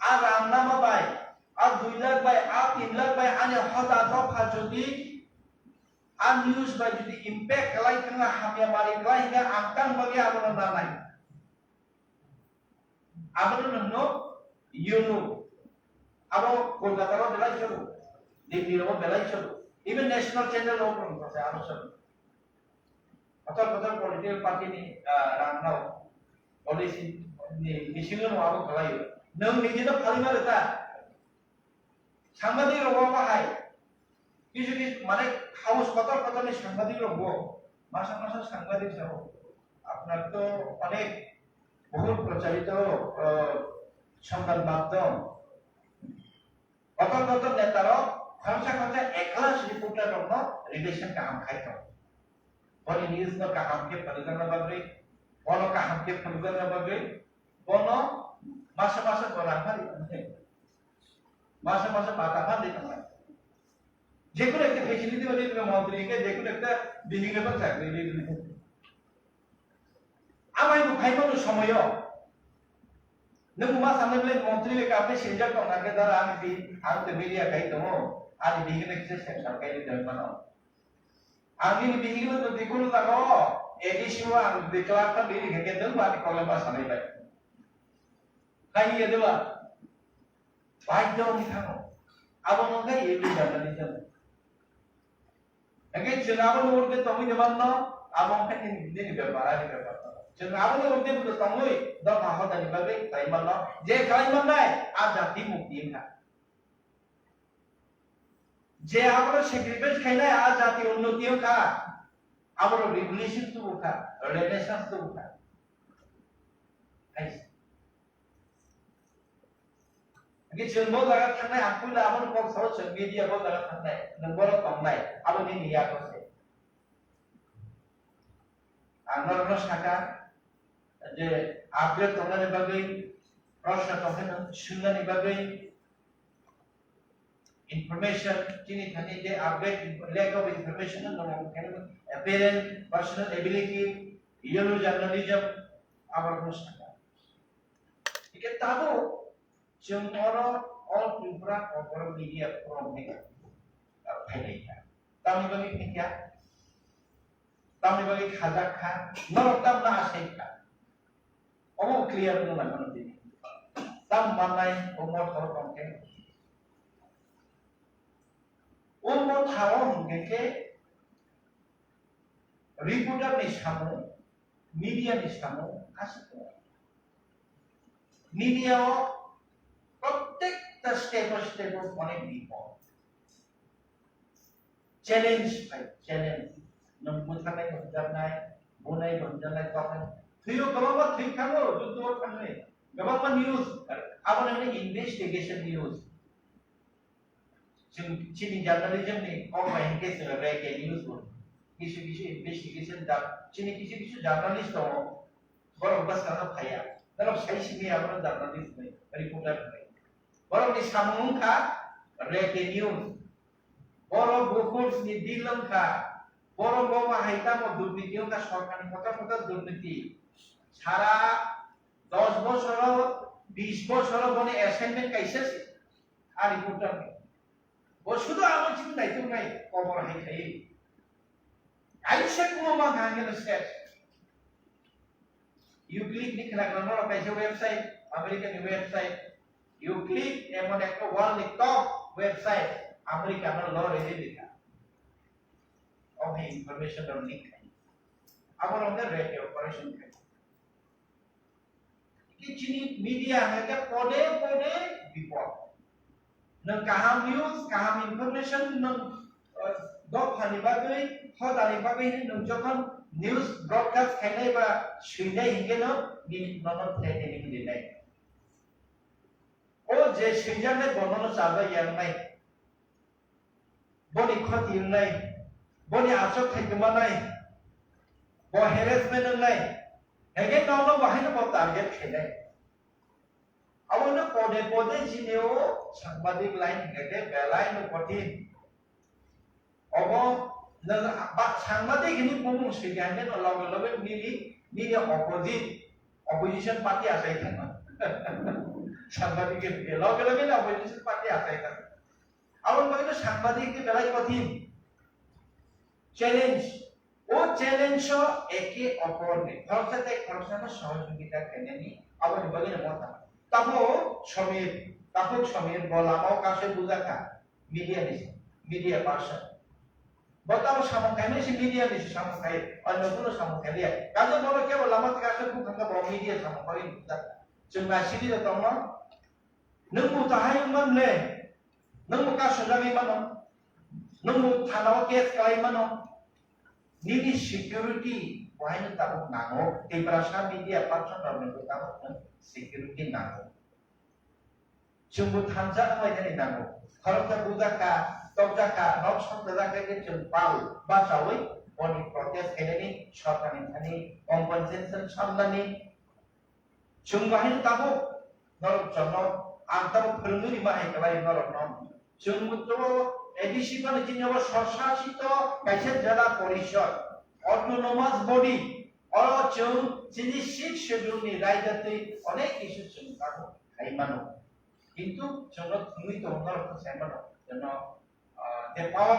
आप रामनामा bye आप 2 lakh bye आप 3 lakh bye अन्य हजार दो फाजुदी unused bye जुदी impact like करना हम या मारी लाइक का angkang bagi apa nana lain apa nana you apa Kolkata lo belai curu Delhi lo belai curu even national channel lo pun pasti harus curu atau political party ni rangkau polisi ni misingan wabu kalayu neng ni kita paling mana ta sanggati rogo apa hai kisah mana house kotor ni sanggati rogo masa sanggati sabo আপনার তো অনেক বহুল প্রচারিত সংবাদ মাধ্যম কত নেতারা খরচা একলা রিপোর্টার রিলেশন কাম খাইতো Boni news no kaham ke pergana bagri, bono kaham ke pergana bagri, bono masa orang hari ini, masa batapan di tempat. Jekun ekta facility bagi tu menteri ke, jekun ekta building level sakri ni. Amai tu khai mana samoyo. Nunggu mas sampai beli menteri le kafe sejak tu nak kita orang di media kai tu, ada building level sektor kai di dalam mana. Angin bikin itu dikul tako, edisiwa deklarasi diri kita tu baik kalau bahasa lain baik. Kaya itu lah, baik jauh ni kamu. Abang orang ini journalism. Agar jenabang orang itu tahu jaman no, abang kan ini berbarai. Jenabang orang itu tahu, dah mahu dari bagai kaiman no. Jika kaiman naik, ada mukti enggak. যে আমরা sacrifice খাই না আজ জাতীয় উন্নতিও খা আমরা revolution তো খা রেনেসান্স তো খা আগে জন্ম জায়গা থাকলে আকুলা আমার পক সহজ মিডিয়া বল জায়গা থাকলে নম্বর কম নাই আবার নিয়া করছে আমরা শাখা যে আপডেট তোমাদের বাগে প্রশ্ন তখন শুনলেন বাগে information kini thani je update lack of information no mungkin apparent personal ability yellow journalism our musaka ike tabo jeng oro all infra over media from mega phailaiya tami bagi khajak kha noroktam na asai kha omo clear no na kono dini tam manai omo thor konten Umur tahun ke reporter ni samu, media ni samu, kasih. Media প্রত্যেকটা step অনেক বিপদ challenge ভাই challenge নম বুঝানাই বুঝানাই বনাই বুঝানাই তখন তুইও কলবা ঠিক থাকো যুদ্ধ খানে Gabapan news, apa namanya investigation news. Sini journalism ni, apa yang kes reke news pun. Kisu investigation dah, sini kisu journalist tu, baru bas kerana kaya. Dalam saya sini apa journalist ni, reporter ni. Baru di samung ka reke news. Baru buku ni dilam ka. Baru bawa haita mau durbitiyo ka sorkar ni kota durbiti. Sara 10 বছর 20 বছর বনে assignment কাইসেস আর reporter নেই ও শুধু আমার চিন্তা নাই তুমি নাই খবর হাই খাই আইসে কোনো মা গাঙ্গেল শেষ ইউ ক্লিক নি খেলা গনো কাইসে website American website you click এমন একটা ওয়ার্ল্ড টপ ওয়েবসাইট আমেরিকান ল রেডি লেখা ও হে ইনফরমেশন অন লিংক আমার ওদের রেটে অপারেশন খাই Kini media mereka pode report. Nang kaham news, kaham information, nang dok hani bagai, hot hani bagai ni nang jokon news broadcast kene ba shinai hinge no ni nono tete ni dinai. O je shinjan ne bonono sabe yang nai. Boni khoti nai. Boni asok thai nai. Bo harassment nai. Hege nono bahina bo target kene. Awalnya pode jineo sahabadik lain gede belai no kotin. Obo bak sahabadik ini pun sekian no lawan ini opposition party asai kan. Sahabadik ini lawan opposition party asai kan. Awal begitu sahabadik ini belai kotin. Challenge. O challenge so eke oporne. Kalau saya no সহযোগিতা কেনে ni awal begitu mota. Tapok Samir বলা মাও কাছে বুঝাকা media person বতাও সামকাইনে সে media দিছে সামকাই অন্য কোনো সামকাই কাজে বলো কেবল আমার কাছে খুব ভাঙা বড় মিডিয়া সামকাই বুঝা जों गासिबो दङ नों मुताहाय मानले नों मुका सजागै मानो नों थानाव केस खालाय मानो निनि सिकिउरिटी बहायनो ताबुक नांगौ दैब्रासा मिडिया पार्सन रनोबो ताबुक security nago. Cuma tanja apa yang nago. Kalau kita budaka, topjaka, nok samdaka ke jempal, basawi, oni protes ini, shortani ini, compensation samdani. Cuma ini tabu, norok jono, antar perlu dimahai kelai norok nom. Cuma tu edisi mana jenis apa sosial itu, kaisa jala polisi, autonomous body. Orang cuma jenis six schedule ni rakyat itu अनेक isu चिंता हो hai mano किंतु चलो तुम्ही तो होणार कसं आहे मनो जनो ते power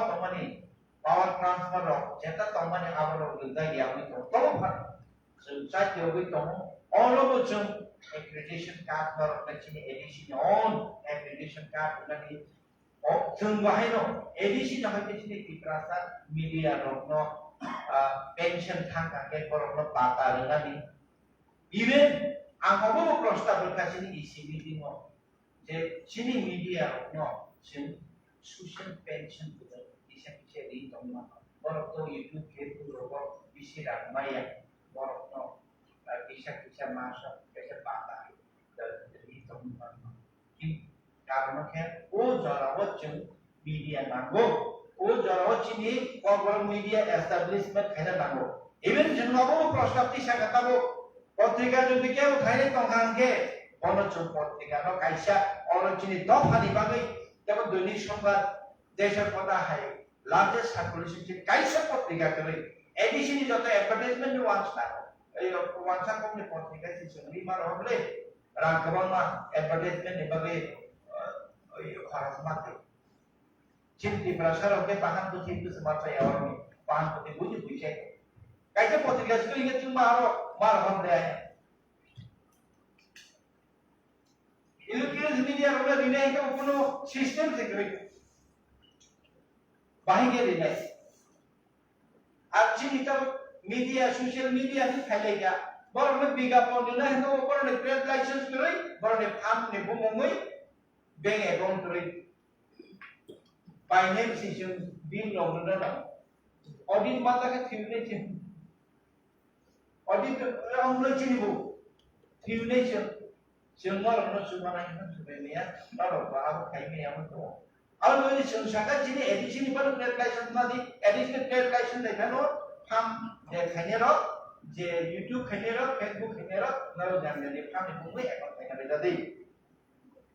transfer ro जेता तमने आवरो गदा या मी तो फन संचार के होई तो all of them accreditation card ro नचिने edition on accreditation card ननि जों बाहायनो edition हायतिने किप्रासा media रो नो pension थांगा के परनो पाता रनानि even angkomo prostat berkasih di CBD mo, jadi sini media no, sini social pension betul, bisa di tomah, borok to YouTube ke tu robot bisa ramai borok no, bisa masuk bisa patah, dari tomah, karena kan, jarawat jeng media nanggo, jarawat sini corporate media establishment kena nanggo, even jeng angkomo prostat bisa kata bo পত্রিকা যদি কেউ খাইলে তংহাঙ্গে বনচুম পত্রিকা ন কাইসা অরচিনি দফানি বাগৈ যেমন দৈনিক সংবাদ দেশের কথা হাই লার্জেস্ট সার্কুলেশন কাইসা পত্রিকা করে এডিশনি যত অ্যাডভার্টাইজমেন্ট ওয়ান্স না এই ওয়ান্সা কমনি পত্রিকা সিসনি মার হবলে রাগবাংমা অ্যাডভার্টাইজমেন্ট বাগৈ ওই খরচ মাতে চিন্তি প্রসার ওকে পাহান তো চিন্তি সমাজে আওয়ামি পাহান প্রতি বুঝে kaisa pত্রিকা itu ingat cuma marham deh. Ilukis media udah dinai itu puno sistem security. Bahaya dinai. Arji itu media social media itu failega. Baru ne biga pon dinai itu baru ne trade license kiri, baru ne farm ne bumungui, bank account kiri. Finance system bill logo na. Audit mata ke theory cem. Audit orang boleh cini bu, foundation, जों नरनो सुबाना हिन सुबेनिया नरबा आबो खायमेया मतो आरो जों साका जिनि addition पर translation नादि addition translation देखानो form देखायने र जे YouTube खायने र Facebook खायने र नर जानने form बुंले account खायने जादि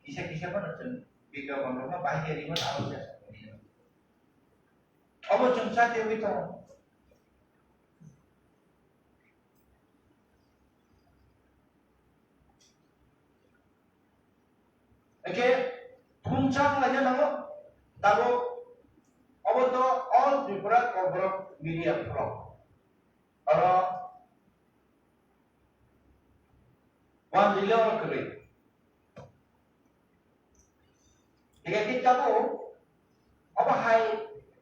किसा किसा पर जों बिज्ञापन रमा बाहेरिमोन आरो जे अब जों साथे बितो Oke, puncak lainnya nama, tahu, apa tu all different corporate media from, orang 1 million kali. Jika kita tahu, apa hai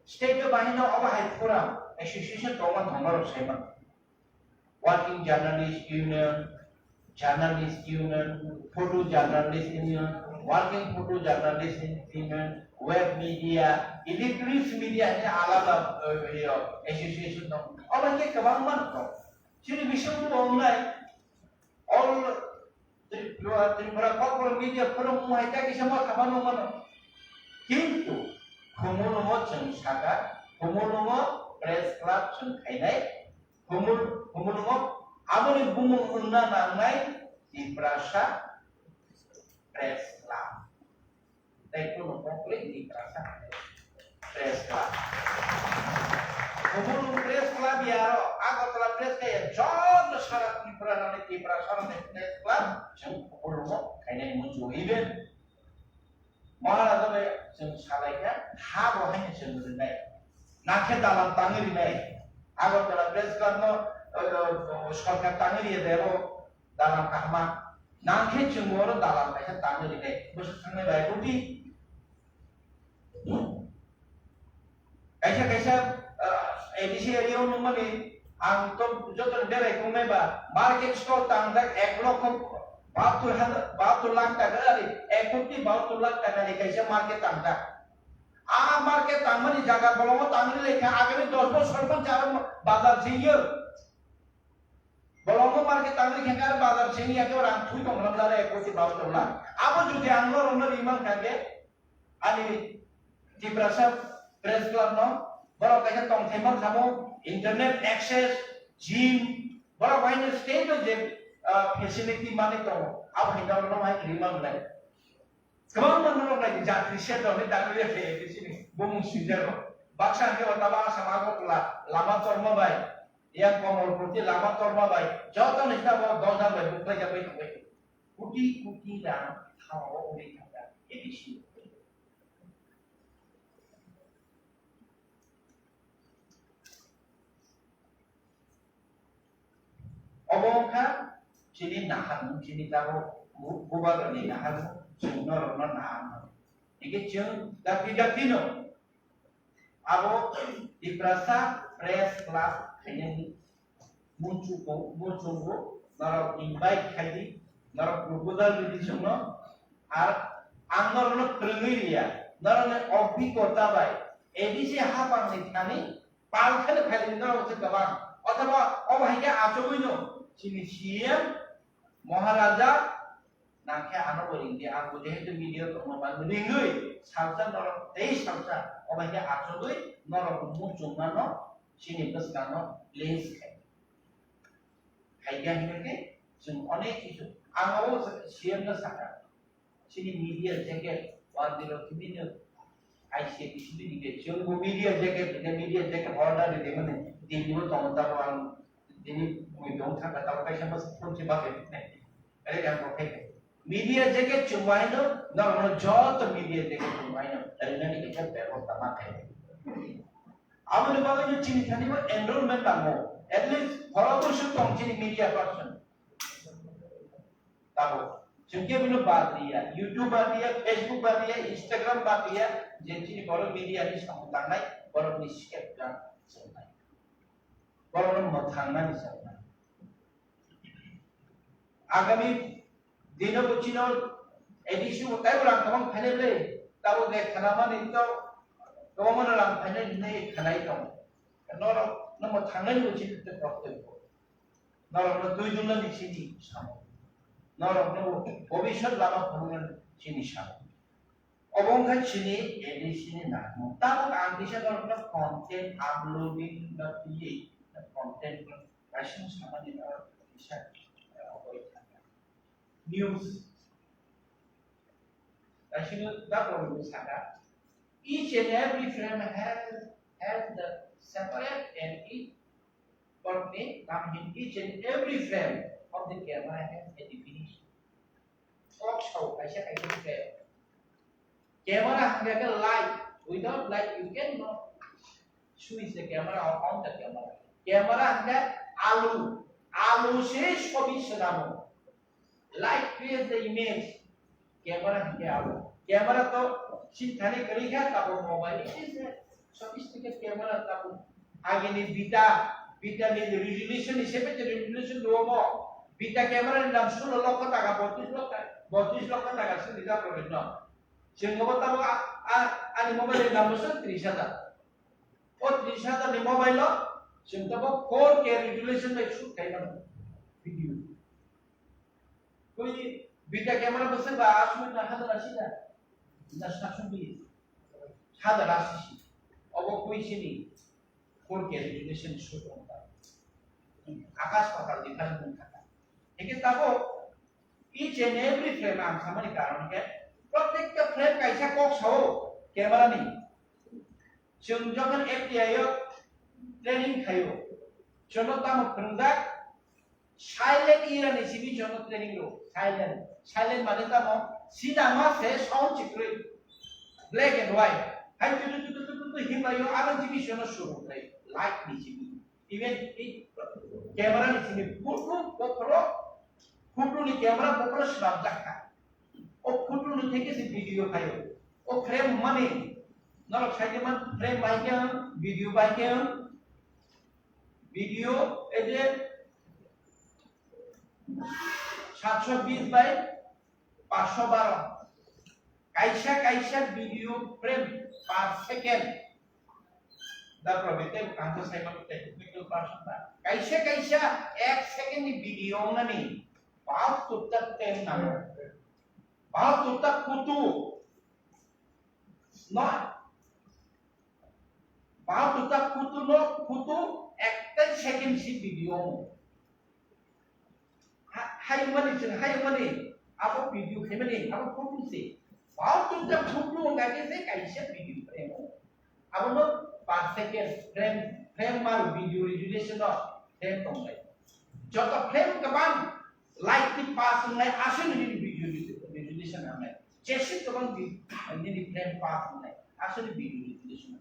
state bahina, apa hai forum, association kawan thomar sama, working journalist union, photo journalist union. Working photo journalist union, web media, electronics media ini alat association dong. Orang ini kebanyakan dong. Jadi bisa online, all corporate media perlu mengajar kita semua kapan mana. কিন্তু komunomo jengsaga, komunomo press club jengkainai, komunomo aboni bumung unna nangai di prasa press club. Itu komplit di prasa press club. Komunomo press club ya, aku telah press kayak John syarat di prasa press club, jeng komunomo kainai muncul event. Malah tu jeng salahnya habo hanya jeng renai. Nakhe dalam tangan renai. Aku telah press club no sorkat tangan dia dero dalam kahma. Nakhe jeng orang dalam mereka tangan renai. Bos tangan baik budi. Kaisa edisi area umum ni, angkut jodoh berai kumai ba market store tangdak 1 lakh 72 lakh টাকা ari 1 lakh টাকা ni kaisa market tangdak. Market tangmani jaga bolongo tangni lekha agami 10 বছর পর যারা বাজার ছিনিয়ে bolongo market tangni khengar bazar ছিনিয়ে একেবারে আং থুই কমলাম দারে 1 lakh. আবো যদি আঙ্গর অন্য ইমান Kage ani Tibrasa Press Club no, boro kaisa tong themar khamo internet access, gym, boro baine state je facility mane to, ab hinda no mai riman lai. Kemang mana lai jatri set do ni dangri fe di sini, bumung sujero. Baksa ke otaba sama ko pula, lama torma bai. Yang komol putih lama torma bai. Joto ni kita bawa dosa bai, bukan jabai bai. Kuti dah, hawa uli kata, ini sih. Obongka sini nahan sini tahu bubar ni nahan sunor nahan. Ini jeng dati no. Abo di prasa press club hanya muncul narap invite kali narap budal di sana. Ar angor no terengiri ya. Narap opi kota bay. Edisi hapang ni kami palkan kali narap sekabang. Atau apa hingga acuhnya sini siam Maharaja nakhe ano boling dia aku jehe video to mobile meningui salsa norok teis salsa apa hingga acuhnya norok muncul no sini kesana lens hingga hingga sing onek itu angau siam na saka sini media jacket wadiro video ICT sini dia jenggo media jacket order di mana di dulu teman-teman ini mungkin tak tahu kayak siapa pun siapa ini, ada yang pakai media jacket cuma itu, nama jauh media jacket cuma itu, dari nanti kita berapa tamat kayak. Apa ni bagian cini tadi mah enrollment tamu, at least kalau tu syuting cini media person, tahu. Cuma bila badia, YouTube badia, Facebook badia, Instagram badia, jadi kalau media ni sama tangai, kalau ni skip kan sama. Kalau matangna ni sama. Agami dino kucino edisi utai orang kawan panel le, tahu dek kanaman itu, kawan orang panel ni kanai kawan. Nora nama tangan kucino itu waktu itu. Nora tujuan di sini sama. 너로 고비션 라마 보는 지니샤 어봉가 지니 에디시니 나 따로 안기셔 너로 컨텐츠 업로딩 너티 컨텐츠 라이션 사만이 나 이샤 뉴스 라이션 다로 미사가 each and every frame has the separate and each coordinate come in each and every frame of the camera has a definition. Also, I said I can say camera has a light. Without light, you cannot switch the camera or on the camera. Camera has alu. Alu says commissionable. Light creates the image. Camera has alu. Camera to Sintani kalihat tapo mobile. It is a sophisticated camera tapo. Agini bita ni resolution isipin the resolution dua mo. Bita camera ni dalam 16 loko taga 32 loko taga sendiri profesional. Sehingga tapo ani mobile ni dalam 30,000. Oh 30,000 ni mobile lo. Sehingga tapo 4K resolution by shoot kayak video. Koi bita camera besar ba asmi na hada rasida. Instruction base hada rasishi obo koi sini 4K resolution shoot होता आकाश पाताल दिखाई नहीं खाता लेकिन तबो each and every frame आम सामने कारण के प्रत्येक का फ्रेम कैसा कॉक्स हो कैमरा नहीं जों जगन FTI ट्रेनिंग खायो जोनो ताम परंदा silent era ni sibi जोनो ट्रेनिंग लो silent माने ताम Sinama says sound secret, black and white. I do him by your other division of show, like light ni even it camera ni sini photo ni camera photo sebab zakka. O photo ni take si video kayo. O frame money. Nalok saya man frame baiknya, video baiknya, video edit 720 by 512 kaisa video frame per second da probete kanto sai ma technical person da kaisa 1 second ni video na ni baat tuttak tem na baat tuttak kutu not baat tuttak kutu no kutu 1 second si video hai mani apa video kemana? Apa foto sih? Baut tu jab foto enggak ke kaisa video frame. Apa no per second frame maru video resolution no frame tong lai. Jota frame kapan light ni pass ngai asun ni video resolution amai. Chesi kapan ni frame pass ngai asun video resolution.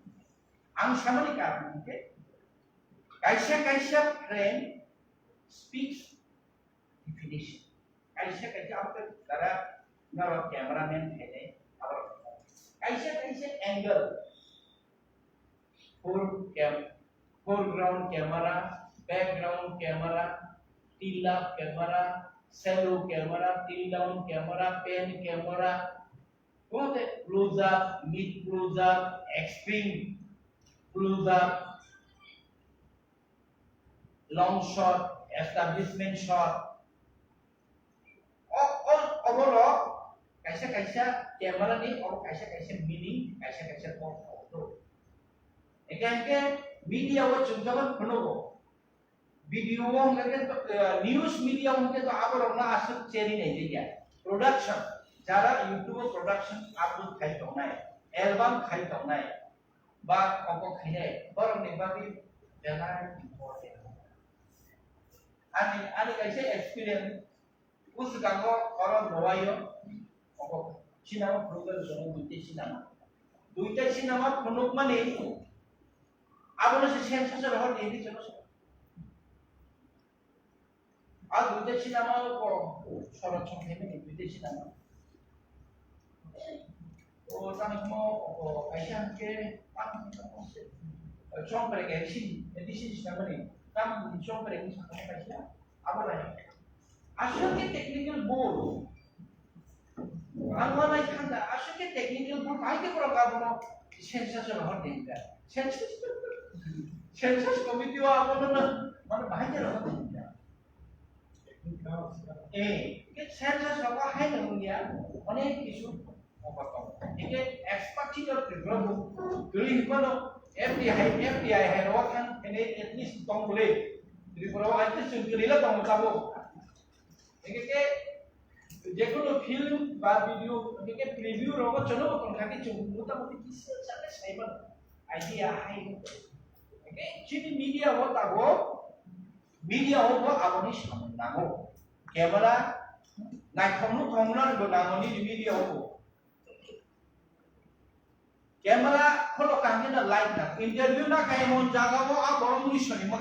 Ang samani karan ke kaisa frame speaks definition. कैसे आपके तरह नरो cameraman है और कैसे angle foreground camera background camera tilt up camera shadow camera tilt down camera pan camera बहुत है close up mid close up extreme close up long shot establishment shot overall kaisa camera ni और kaisa mini kaisa photo again ke media wo chungjaban phono video wo ngake to news media wo ngake to abar na asuk cheri nahi dia production jara youtube production upload khai to nai album khai to nai ba oko khai nai barang ni ba bi very important ani kaisa experience उस गांगो और नवायो ओको cinema programme जोनो दुईटा cinema फनुक माने आबोनो से sensor हर देदि चलो आ दुईटा cinema को सरक्षण हेमे दुईटा सिनेमा ओ तामो ओको आइसा के पान से चों पर के एडिशन सिनेमा ने ताम चों पर के सिनेमा पाइसा आबो Asal ke technical board, angwana ikanda. Asal ke technical board, mai ke pura kamu sensor hot dengar. Sensor committee wa apa mana mai ke hot dengar. Census রকম হাই নঙ্গিয়া অনেক কিছু অবতম একে এক্সপার্টিজর প্রিগ্রাম গলি হিপানো FDI হেরো থান এনে এটলিস্ট টং বলে রিপোর্ট আইতে চুনগলিলা টং যাবো একে যেকোনো ফিল্ম বা ভিডিও একে প্রিভিউ রব চলো কোনখানে চুন মোটামুটি কিছু সাথে সাইবার আইডিয়া হাই একে চিনি মিডিয়া হতাবো মিডিয়া হবো আপনি সামনে নাগো ক্যামেরা নাইথমनु थंगलन गोनांगनि भिडियो को कैमरा खोलो कांगे ना लाइट ना इंटरव्यू ना काय मन जागावो आ बरम मुनि सनि मा